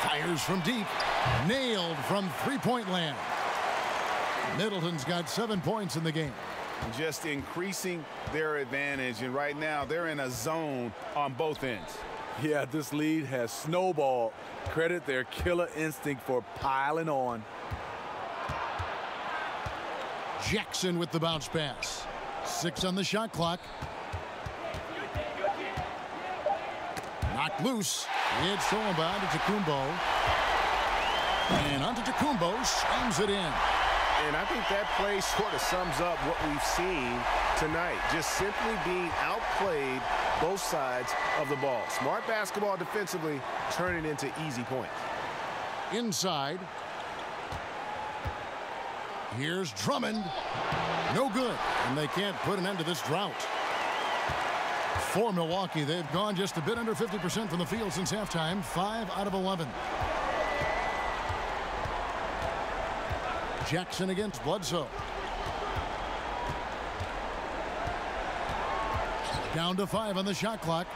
Fires from deep. Nailed from three-point land. Middleton's got 7 points in the game. Just increasing their advantage, and right now they're in a zone on both ends. Yeah, this lead has snowballed. Credit their killer instinct for piling on. Jackson with the bounce pass. 6 on the shot clock. Knocked loose. It's stolen by Antetokounmpo. And Antetokounmpo slams it in. And I think that play sort of sums up what we've seen tonight. Just simply being outplayed both sides of the ball. Smart basketball defensively, turning into easy points. Inside. Here's Drummond. No good. And they can't put an end to this drought. For Milwaukee, they've gone just a bit under 50% from the field since halftime. 5 out of 11. Jackson against Bledsoe. Down to 5 on the shot clock.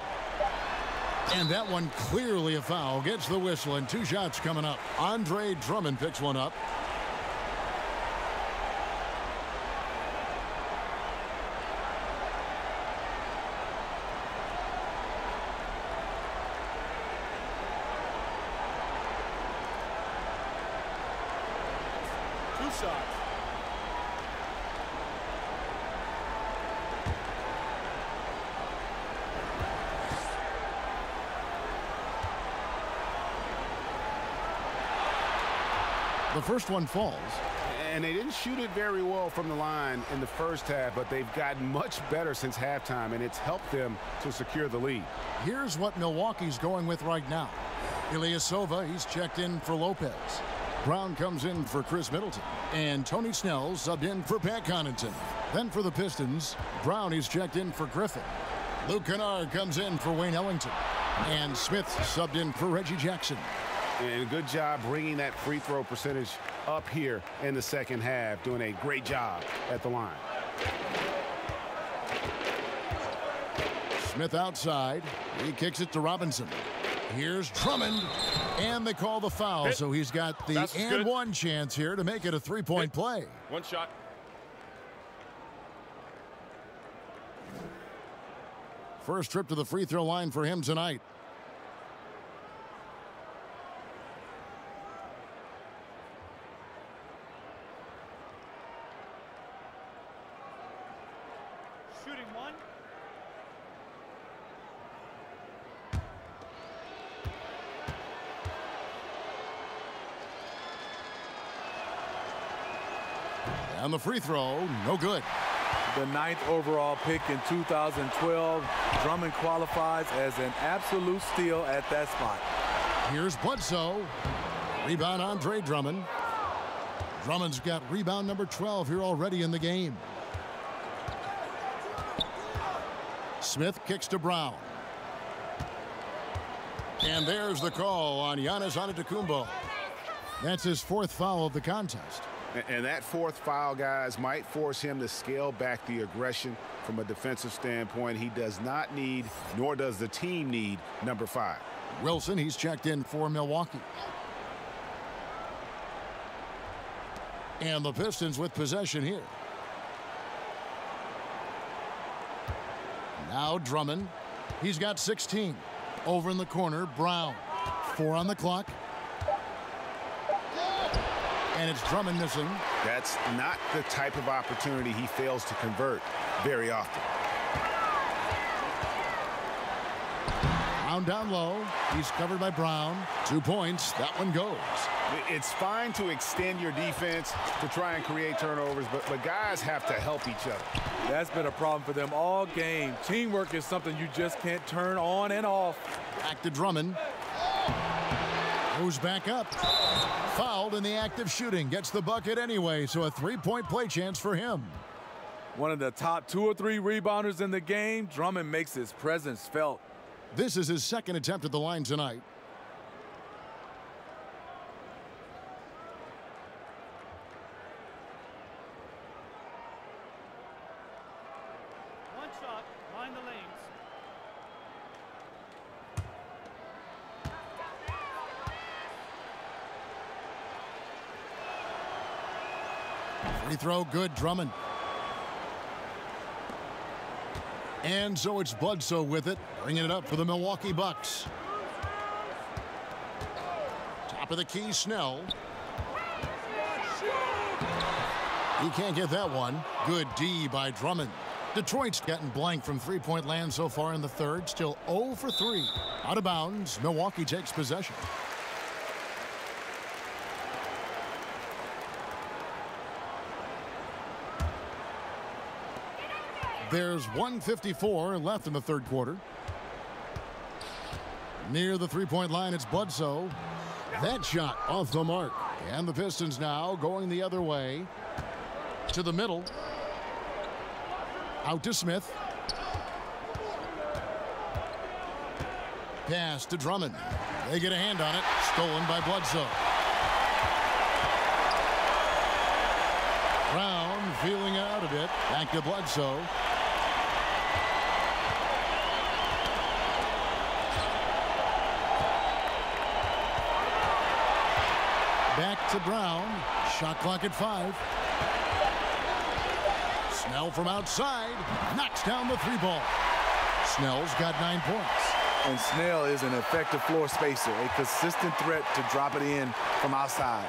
And that one clearly a foul. Gets the whistle, and 2 shots coming up. Andre Drummond picks one up. The first one falls. And they didn't shoot it very well from the line in the first half, but they've gotten much better since halftime, and it's helped them to secure the lead. Here's what Milwaukee's going with right now. Ilyasova, he's checked in for Lopez. Brown comes in for Chris Middleton. And Tony Snell subbed in for Pat Connaughton. Then for the Pistons, Brown, he's checked in for Griffin. Luke Kennard comes in for Wayne Ellington. And Smith subbed in for Reggie Jackson. And a good job bringing that free throw percentage up here in the second half, doing a great job at the line. Smith outside. He kicks it to Robinson. Here's Drummond. And they call the foul, so he's got the and one chance here to make it a three-point play. One shot. First trip to the free throw line for him tonight. Shooting one. And the free throw, no good. The 9th overall pick in 2012. Drummond qualifies as an absolute steal at that spot. Here's Bledsoe. Rebound Andre Drummond. Drummond's got rebound number 12 here already in the game. Smith kicks to Brown. And there's the call on Giannis Antetokounmpo. That's his 4th foul of the contest. And that fourth foul, guys, might force him to scale back the aggression from a defensive standpoint. He does not need, nor does the team need, number 5. Wilson, he's checked in for Milwaukee. And the Pistons with possession here. Now Drummond. He's got 16. Over in the corner, Brown. 4 on the clock. And it's Drummond missing. That's not the type of opportunity he fails to convert very often. Brown down low. He's covered by Brown. 2 points. That one goes. It's fine to extend your defense to try and create turnovers, but guys have to help each other. That's been a problem for them all game. Teamwork is something you just can't turn on and off. Back to Drummond. Goes back up. Fouled in the act of shooting. Gets the bucket anyway, so a 3-point play chance for him. One of the top 2 or 3 rebounders in the game. Drummond makes his presence felt. This is his second attempt at the line tonight. One shot, mind the lanes. Free throw good, Drummond. And so it's Bledsoe with it, bringing it up for the Milwaukee Bucks. Top of the key, Snell. He can't get that one. Good D by Drummond. Detroit's getting blank from three-point land so far in the third. Still 0 for 3. Out of bounds. Milwaukee takes possession. There's 1:54 left in the third quarter. Near the three-point line, it's Bledsoe. That shot off the mark. And the Pistons now going the other way. To the middle. Out to Smith. Pass to Drummond. They get a hand on it. Stolen by Bledsoe. Brown feeling out a bit. Back to Bledsoe. Back to Brown. Shot clock at 5. Snell from outside. Knocks down the 3-ball. Snell's got 9 points. And Snell is an effective floor spacer, a consistent threat to drop it in from outside.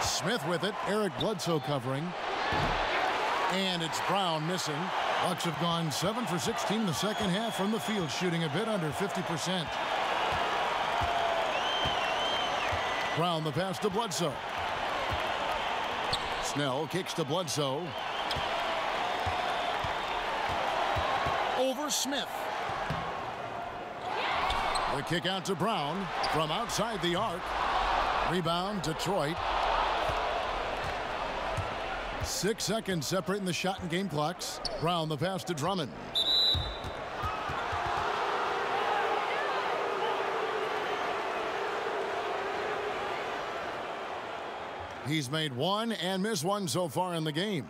Smith with it. Eric Bledsoe covering. And it's Brown missing. Bucks have gone 7 for 16 in the second half from the field, shooting a bit under 50%. Brown the pass to Bledsoe. Snell kicks to Bledsoe. Over Smith. The kick out to Brown from outside the arc. Rebound Detroit. 6 seconds separating the shot and game clocks. Brown the pass to Drummond. He's made 1 and missed 1 so far in the game.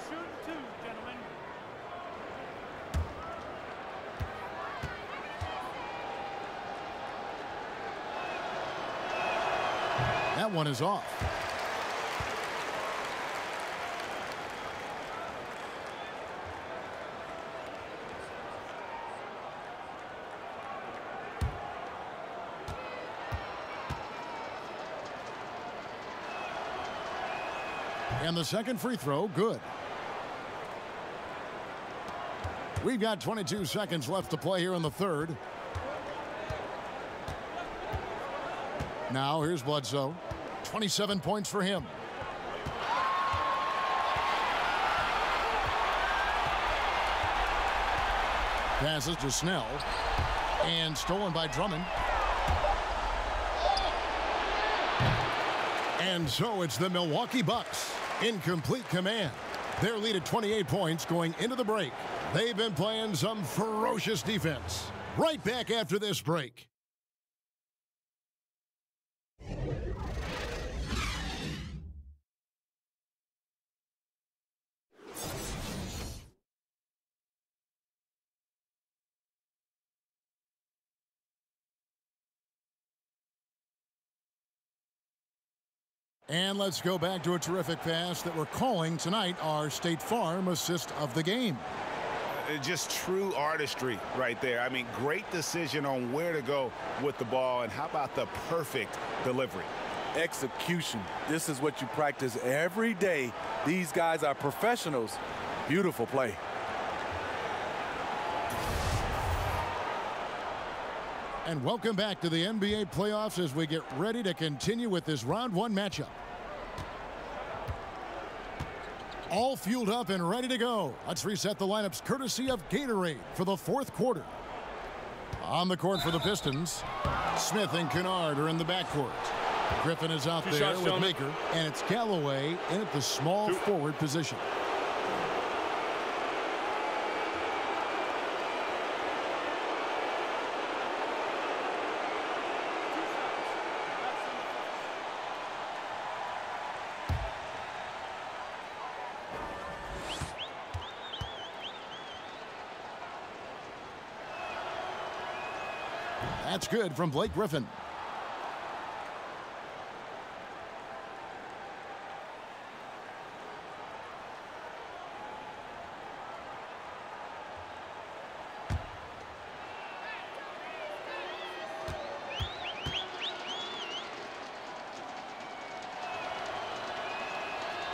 Shoot 2, gentlemen. That one is off. And the second free throw, good. We've got 22 seconds left to play here in the third. Now here's Bledsoe. 27 points for him. Passes to Snell. And stolen by Drummond. And so it's the Milwaukee Bucks in complete command. Their lead at 28 points going into the break. They've been playing some ferocious defense. Right back after this break. And let's go back to a terrific pass that we're calling tonight our State Farm assist of the game. Just true artistry right there. I mean, great decision on where to go with the ball, and how about the perfect delivery? Execution. This is what you practice every day. These guys are professionals. Beautiful play. And welcome back to the NBA playoffs as we get ready to continue with this round one matchup. All fueled up and ready to go. Let's reset the lineups courtesy of Gatorade for the fourth quarter. On the court for the Pistons, Smith and Kennard are in the backcourt. Griffin is out there with Maker, and it's Galloway in at the small forward position. That's good from Blake Griffin.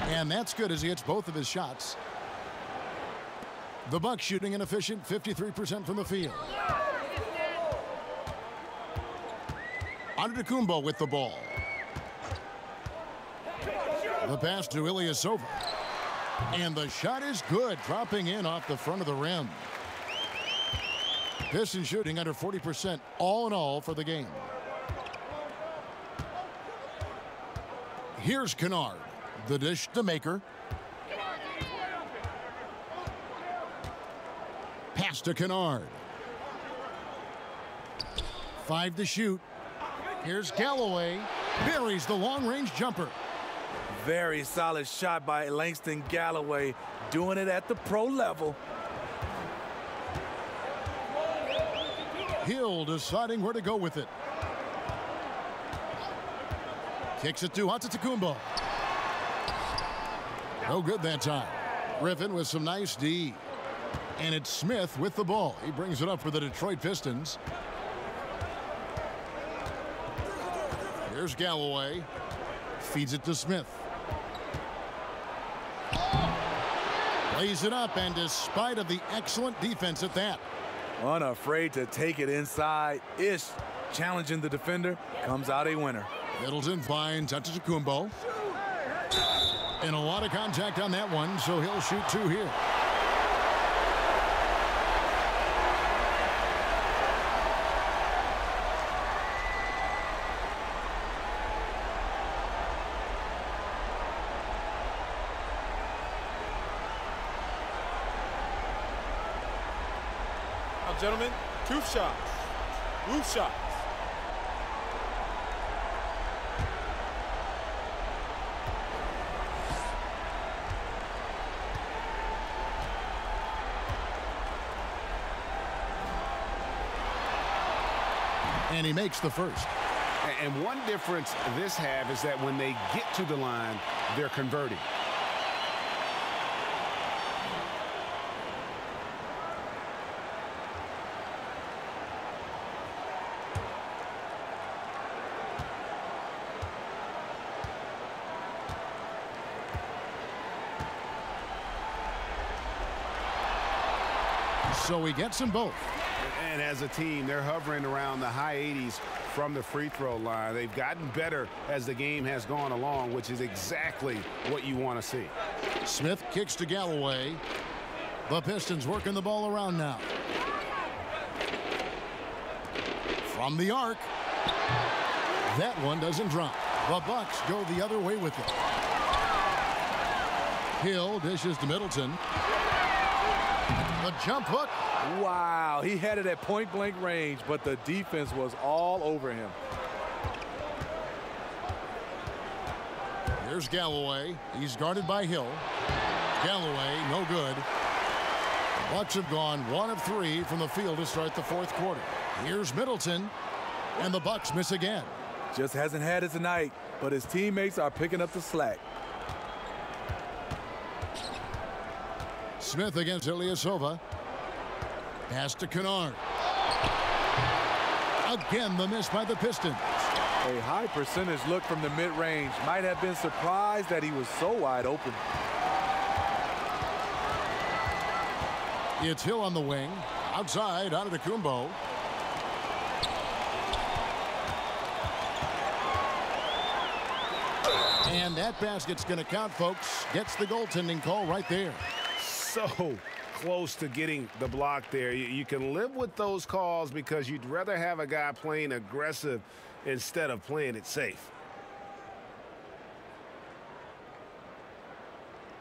And that's good as he hits both of his shots. The Bucks shooting an efficient 53% from the field. Antetokounmpo with the ball. The pass to Ilyasova. And the shot is good, dropping in off the front of the rim. Pistons shooting under 40% all in all for the game. Here's Kennard. The dish to Maker. Pass to Kennard. 5 to shoot. Here's Galloway. Buries the long-range jumper. Very solid shot by Langston Galloway. Doing it at the pro level. Hill deciding where to go with it. Kicks it to Antetokounmpo. No good that time. Griffin with some nice D. And it's Smith with the ball. He brings it up for the Detroit Pistons. Here's Galloway. Feeds it to Smith. Lays it up, and despite of the excellent defense at that. Unafraid to take it inside. Ish challenging the defender. Comes out a winner. Middleton finds Antetokounmpo. And a lot of contact on that one, so he'll shoot 2 here. Now, gentlemen, 2 shots. Roof shots. And he makes the first. And one difference this half is that when they get to the line, they're converting. So he gets them both. And as a team, they're hovering around the high 80s from the free throw line. They've gotten better as the game has gone along, which is exactly what you want to see. Smith kicks to Galloway. The Pistons working the ball around now. From the arc. That one doesn't drop. The Bucks go the other way with it. Hill dishes to Middleton. The jump hook. Wow, he had it at point-blank range, but the defense was all over him. Here's Galloway. He's guarded by Hill. Galloway, no good. The Bucks have gone 1 of 3 from the field to start the fourth quarter. Here's Middleton, and the Bucks miss again. Just hasn't had it tonight, but his teammates are picking up the slack. Smith against Ilyasova. Pass to Kennard. Again, the miss by the Pistons. A high percentage look from the mid-range. Might have been surprised that he was so wide open. It's Hill on the wing. Outside, Antetokounmpo. And that basket's going to count, folks. Gets the goaltending call right there. So close to getting the block there. You can live with those calls because you'd rather have a guy playing aggressive instead of playing it safe.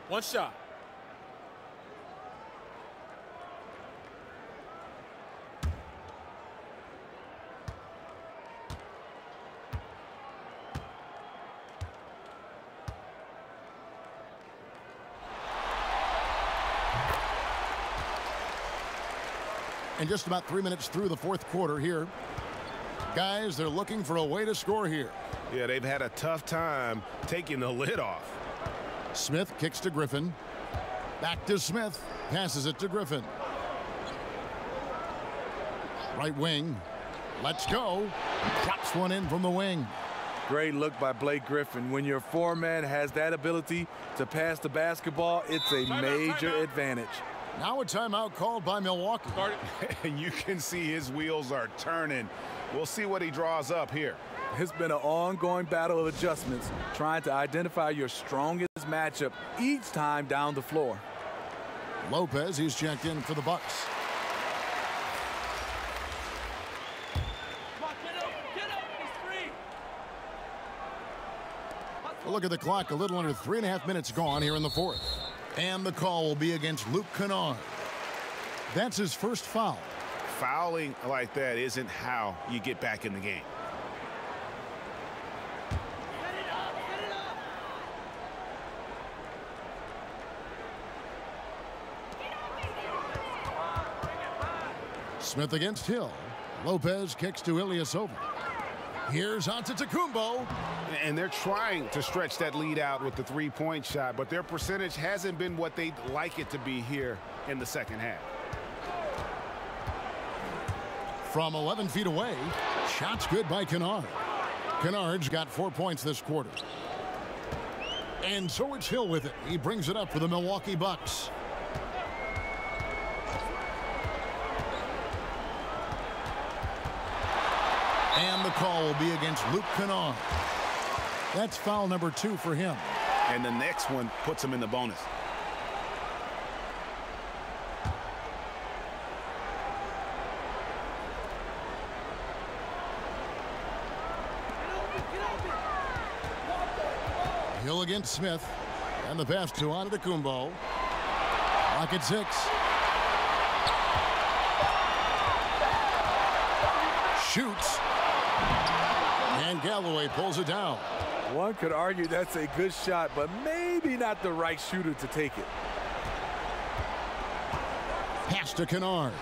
One shot. And just about 3 minutes through the fourth quarter here. Guys, they're looking for a way to score here. Yeah, they've had a tough time taking the lid off. Smith kicks to Griffin. Back to Smith. Passes it to Griffin. Right wing. Let's go. Drops one in from the wing. Great look by Blake Griffin. When your foreman has that ability to pass the basketball, it's a major advantage. Now a timeout called by Milwaukee. And you can see his wheels are turning. We'll see what he draws up here. It's been an ongoing battle of adjustments, trying to identify your strongest matchup each time down the floor. Lopez, he's checked in for the Bucks. Look at the clock, a little under 3.5 minutes gone here in the fourth. And the call will be against Luke Kennard. That's his first foul. Fouling like that isn't how you get back in the game. Smith against Hill. Lopez kicks to Ilyasova. Here's Antetokounmpo. And they're trying to stretch that lead out with the three-point shot, but their percentage hasn't been what they'd like it to be here in the second half. From 11 feet away, shot's good by Kennard. Kennard's got 4 points this quarter. And so it's Hill with it. He brings it up for the Milwaukee Bucks. And the call will be against Luke Kennard. That's foul number 2 for him. And the next one puts him in the bonus. Hill against Smith. And the pass to Antetokounmpo. Lock at 6. Shoots. And Galloway pulls it down. One could argue that's a good shot, but maybe not the right shooter to take it. Pass to Kennard.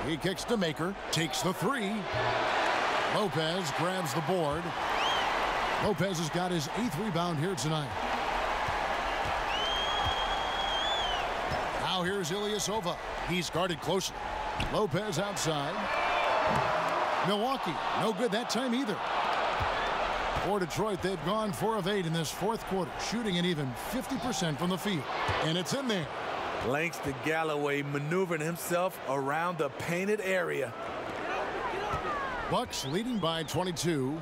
He kicks to Maker. Takes the 3. Lopez grabs the board. Lopez has got his 8th rebound here tonight. Now here's Ilyasova. He's guarded closely. Lopez outside. Milwaukee, no good that time either. For Detroit, they've gone 4 of 8 in this fourth quarter, shooting an even 50% from the field. And it's in there. Langston Galloway maneuvering himself around the painted area. Bucks leading by 22.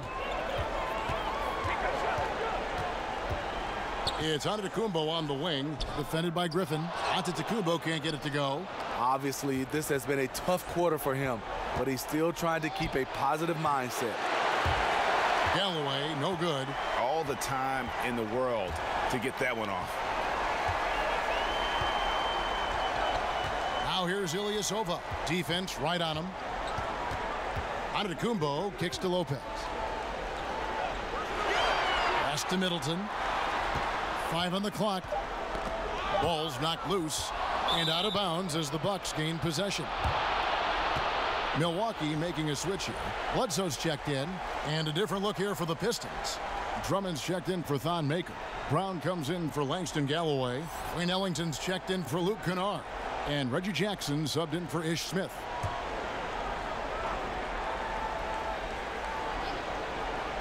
It's Antetokounmpo on the wing, defended by Griffin. Antetokounmpo can't get it to go. Obviously, this has been a tough quarter for him, but he's still trying to keep a positive mindset. Galloway, no good. All all the time in the world to get that one off. Now here's Ilyasova. Defense right on him. Antetokounmpo kicks to Lopez. Pass to Middleton. 5 on the clock. Ball's knocked loose and out of bounds as the Bucks gain possession. Milwaukee making a switch here. Bledsoe's checked in, and a different look here for the Pistons. Drummond's checked in for Thon Maker. Brown comes in for Langston Galloway. Wayne Ellington's checked in for Luke Kennard. And Reggie Jackson subbed in for Ish Smith.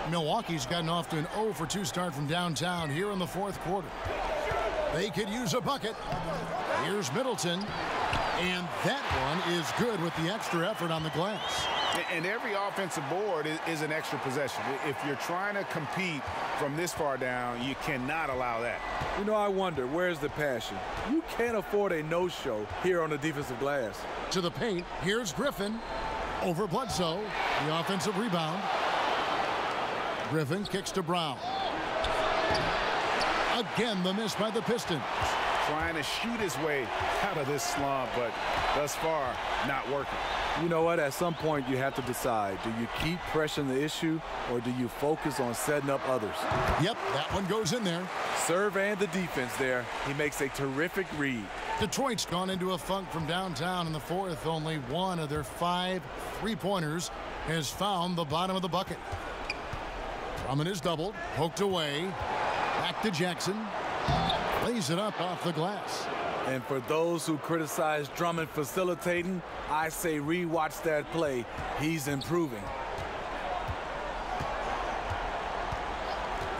Milwaukee's gotten off to an 0-for-2 start from downtown here in the fourth quarter. They could use a bucket. Here's Middleton. And that one is good with the extra effort on the glass. And every offensive board is an extra possession. If you're trying to compete from this far down, you cannot allow that. You know, I wonder, where's the passion? You can't afford a no-show here on the defensive glass. To the paint, here's Griffin. Over Bledsoe, the offensive rebound. Griffin kicks to Brown. Again, the miss by the Pistons. Trying to shoot his way out of this slump, but thus far, not working. You know what? At some point, you have to decide. Do you keep pressing the issue, or do you focus on setting up others? Yep, that one goes in there. Serve and the defense there. He makes a terrific read. Detroit's gone into a funk from downtown in the fourth. Only one of their 5 3-pointers has found the bottom of the bucket. Drummond is doubled, poked away. Back to Jackson. Lays it up off the glass. And for those who criticize Drummond facilitating, I say rewatch that play. He's improving.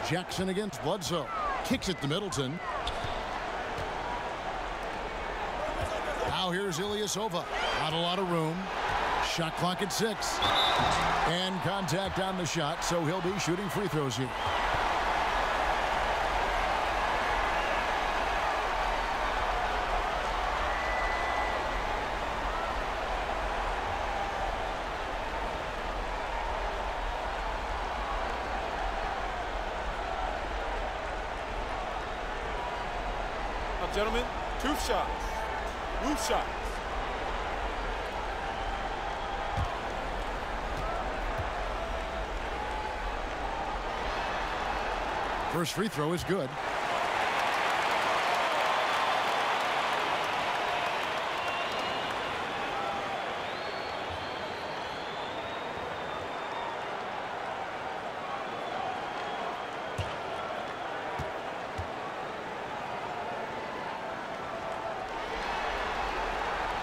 Jackson against Bledsoe. Kicks it to Middleton. Now here's Ilyasova. Not a lot of room. Shot clock at 6. And contact on the shot, so he'll be shooting free throws here. Gentlemen, 2 shots. Loose shots. First free throw is good.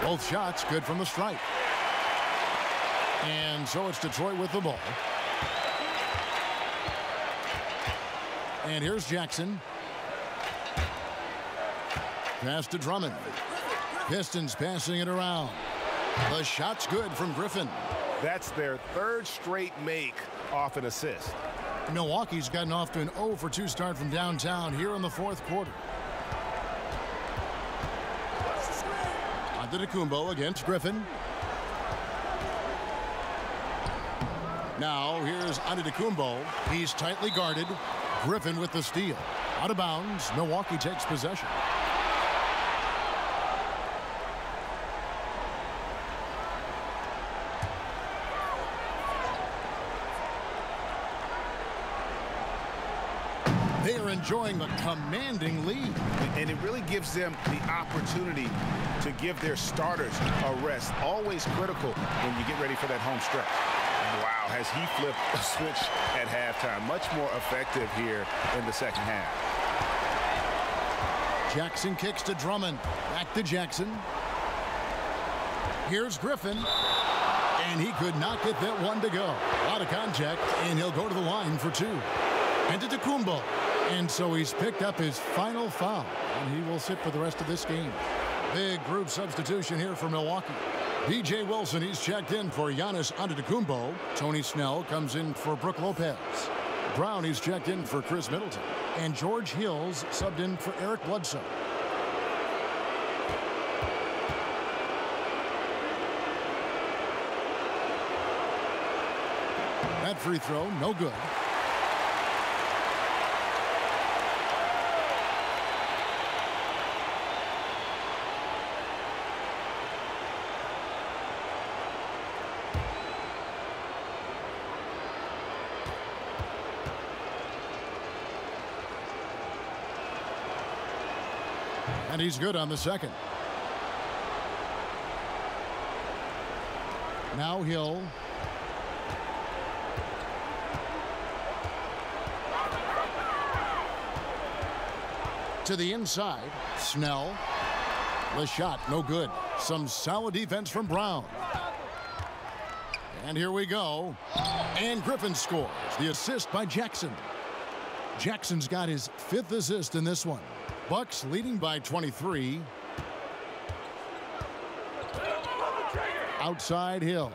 Both shots good from the stripe. And so it's Detroit with the ball. And here's Jackson. Pass to Drummond. Pistons passing it around. The shot's good from Griffin. That's their 3rd straight make off an assist. Milwaukee's gotten off to an 0-for-2 start from downtown here in the fourth quarter. Antetokounmpo against Griffin. Now here's Antetokounmpo. He's tightly guarded. Griffin with the steal. Out of bounds. Milwaukee takes possession. They are enjoying a commanding lead. And it really gives them the opportunity to give their starters a rest. Always critical when you get ready for that home stretch. Wow, has he flipped a switch at halftime. Much more effective here in the second half. Jackson kicks to Drummond. Back to Jackson. Here's Griffin. And he could not get that one to go. A lot of contact, and he'll go to the line for 2. Antetokounmpo. And so he's picked up his final foul, and he will sit for the rest of this game. Big group substitution here for Milwaukee. B.J. Wilson, he's checked in for Giannis Antetokounmpo. Tony Snell comes in for Brook Lopez. Brown, he's checked in for Chris Middleton. And George Hill's subbed in for Eric Bledsoe. That free throw, no good. And he's good on the second. Now Hill. To the inside. Snell. The shot, no good. Some solid defense from Brown. And here we go. And Griffin scores. The assist by Jackson. Jackson's got his 5th assist in this one. Bucks leading by 23. Outside Hill.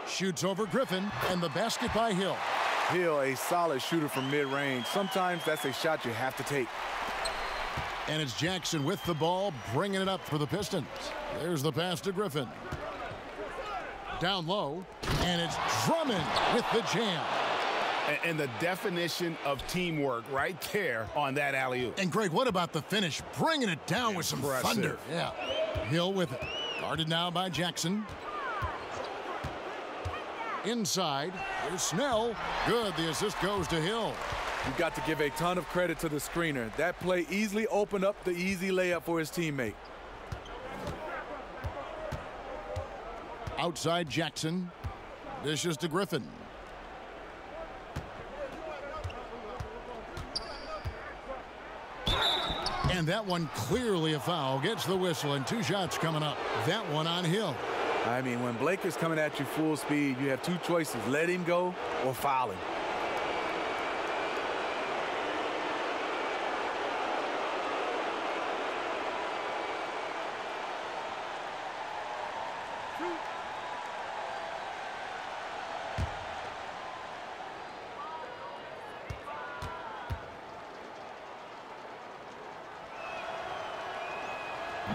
Shoots over Griffin, and the basket by Hill. Hill, a solid shooter from mid-range. Sometimes that's a shot you have to take. And it's Jackson with the ball, bringing it up for the Pistons. There's the pass to Griffin. Down low, and it's Drummond with the jam. And the definition of teamwork right there on that alley-oop. And, Greg, what about the finish? Bringing it down with some thunder. Yeah. Hill with it. Guarded now by Jackson. Inside, here's Snell. Good, the assist goes to Hill. You've got to give a ton of credit to the screener. That play easily opened up the easy layup for his teammate. Outside Jackson. Dishes to Griffin. And that one clearly a foul. Gets the whistle, and 2 shots coming up. That one on Hill. I mean, when Blake is coming at you full speed, you have 2 choices. Let him go or foul him.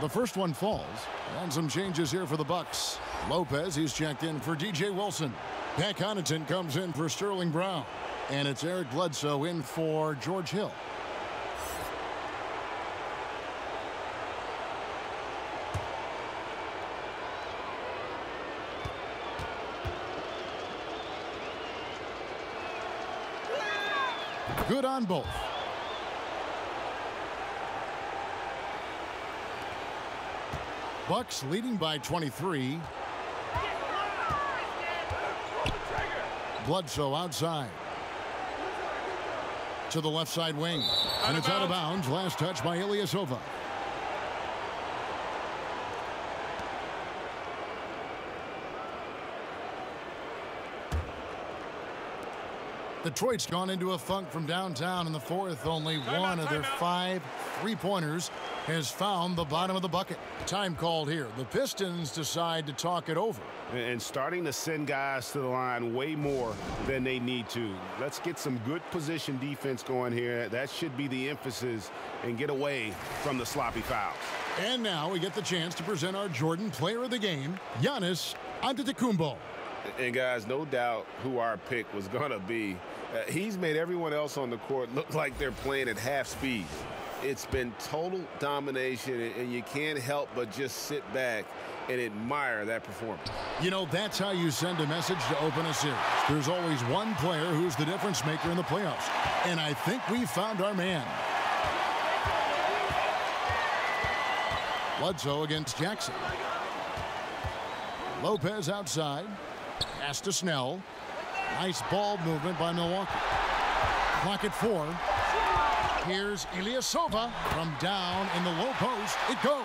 The first one falls, and some changes here for the Bucks. Lopez, he's checked in for DJ Wilson. Pat Connaughton comes in for Sterling Brown. And it's Eric Bledsoe in for George Hill. Good on both. Bucks leading by 23. Bledsoe outside. To the left side wing. And it's out of bounds. Last touch by Ilyasova. Detroit's gone into a funk from downtown in the fourth. Only one of their 5 3-pointers has found the bottom of the bucket. Time called here. The Pistons decide to talk it over. And starting to send guys to the line way more than they need to. Let's get some good position defense going here. That should be the emphasis, and get away from the sloppy fouls. And now we get the chance to present our Jordan Player of the Game, Giannis Antetokounmpo. And, guys, no doubt who our pick was going to be. He's made everyone else on the court look like they're playing at half speed. It's been total domination, and you can't help but just sit back and admire that performance. You know, that's how you send a message to open a series. There's always one player who's the difference maker in the playoffs. And I think we found our man. Bledsoe against Jackson. Lopez outside. Pass to Snell. Nice ball movement by Milwaukee. Clock at 4. Here's Ilyasova from down in the low post. It goes.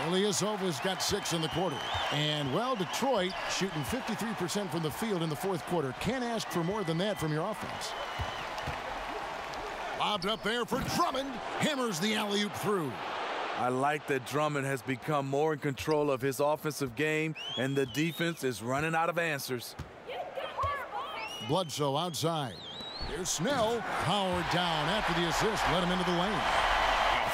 Ilyasova's got 6 in the quarter. And, well, Detroit shooting 53% from the field in the fourth quarter. Can't ask for more than that from your offense. Lobbed up there for Drummond. Hammers the alley-oop through. I like that Drummond has become more in control of his offensive game, and the defense is running out of answers. Bledsoe outside. Here's Snell. Powered down after the assist. Let him into the lane.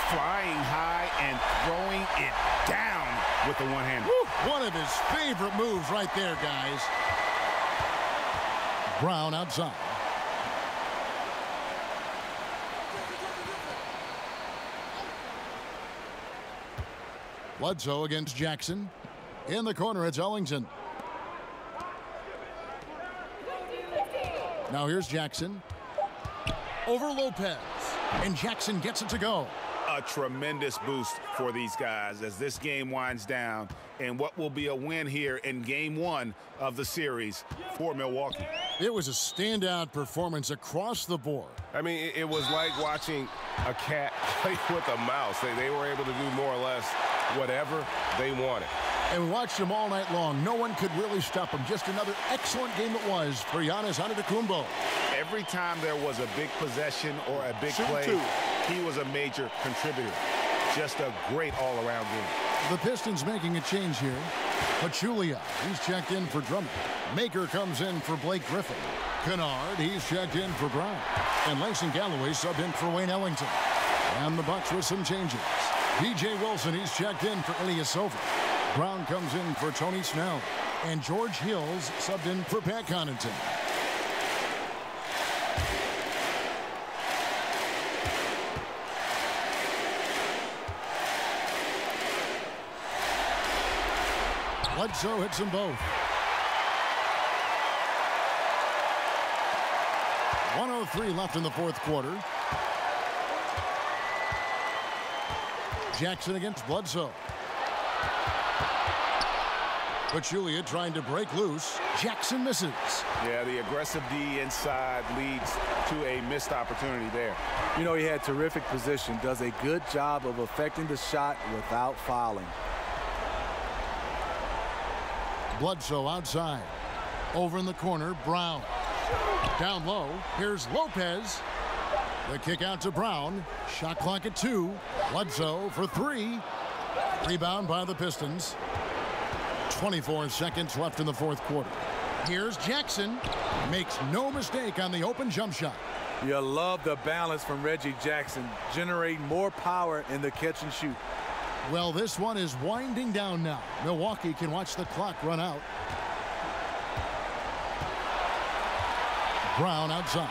Flying high and throwing it down with the one-hander. One of his favorite moves right there, guys. Brown outside. Bledsoe against Jackson. In the corner, it's Ellington. Now here's Jackson. over Lopez. And Jackson gets it to go. A tremendous boost for these guys as this game winds down and what will be a win here in game 1 of the series for Milwaukee. It was a standout performance across the board. I mean, it was like watching a cat play with a mouse. They were able to do more or less whatever they wanted. And we watched them all night long. No one could really stop them. Just another excellent game it was for Giannis Antetokounmpo. Every time there was a big possession or a big play, he was a major contributor. Just a great all-around game. The Pistons making a change here. Pachulia, he's checked in for Drummond. Maker comes in for Blake Griffin. Kennard, he's checked in for Brown. And Langston Galloway subbed in for Wayne Ellington. And the Bucks with some changes. P.J. Wilson, he's checked in for Ilyasova. Brown comes in for Tony Snell. And George Hills subbed in for Pat Connaughton. Bledsoe hits them both. 1:03 left in the fourth quarter. Jackson against Bledsoe. Pachulia trying to break loose. Jackson misses. Yeah, the aggressive D inside leads to a missed opportunity there. You know, he had terrific position, does a good job of affecting the shot without fouling. Bledsoe outside. Over in the corner, Brown. Down low, here's Lopez. The kick out to Brown. Shot clock at 2. Bledsoe for 3. Rebound by the Pistons. 24 seconds left in the fourth quarter. Here's Jackson. Makes no mistake on the open jump shot. You love the balance from Reggie Jackson. Generate more power in the catch and shoot. Well, this one is winding down now. Milwaukee can watch the clock run out. Brown outside.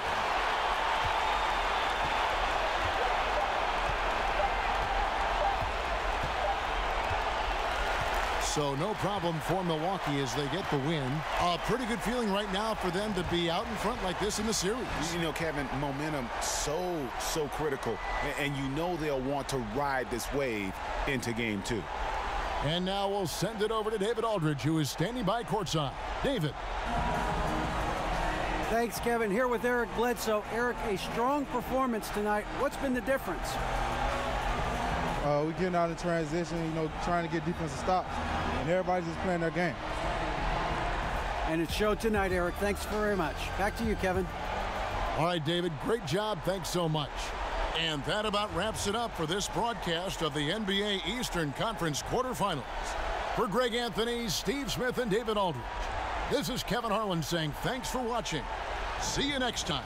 So no problem for Milwaukee as they get the win. A pretty good feeling right now for them to be out in front like this in the series. You know, Kevin, momentum so critical. And you know they'll want to ride this wave into game 2. And now we'll send it over to David Aldridge, who is standing by courtside. David. Thanks, Kevin. Here with Eric Bledsoe. Eric, a strong performance tonight. What's been the difference? We're getting out of transition, you know, trying to get defensive stops. And everybody's just playing their game. And it showed tonight, Eric. Thanks very much. Back to you, Kevin. All right, David, great job. Thanks so much. And that about wraps it up for this broadcast of the NBA Eastern Conference quarterfinals. For Greg Anthony, Steve Smith, and David Aldridge, this is Kevin Harlan saying thanks for watching. See you next time.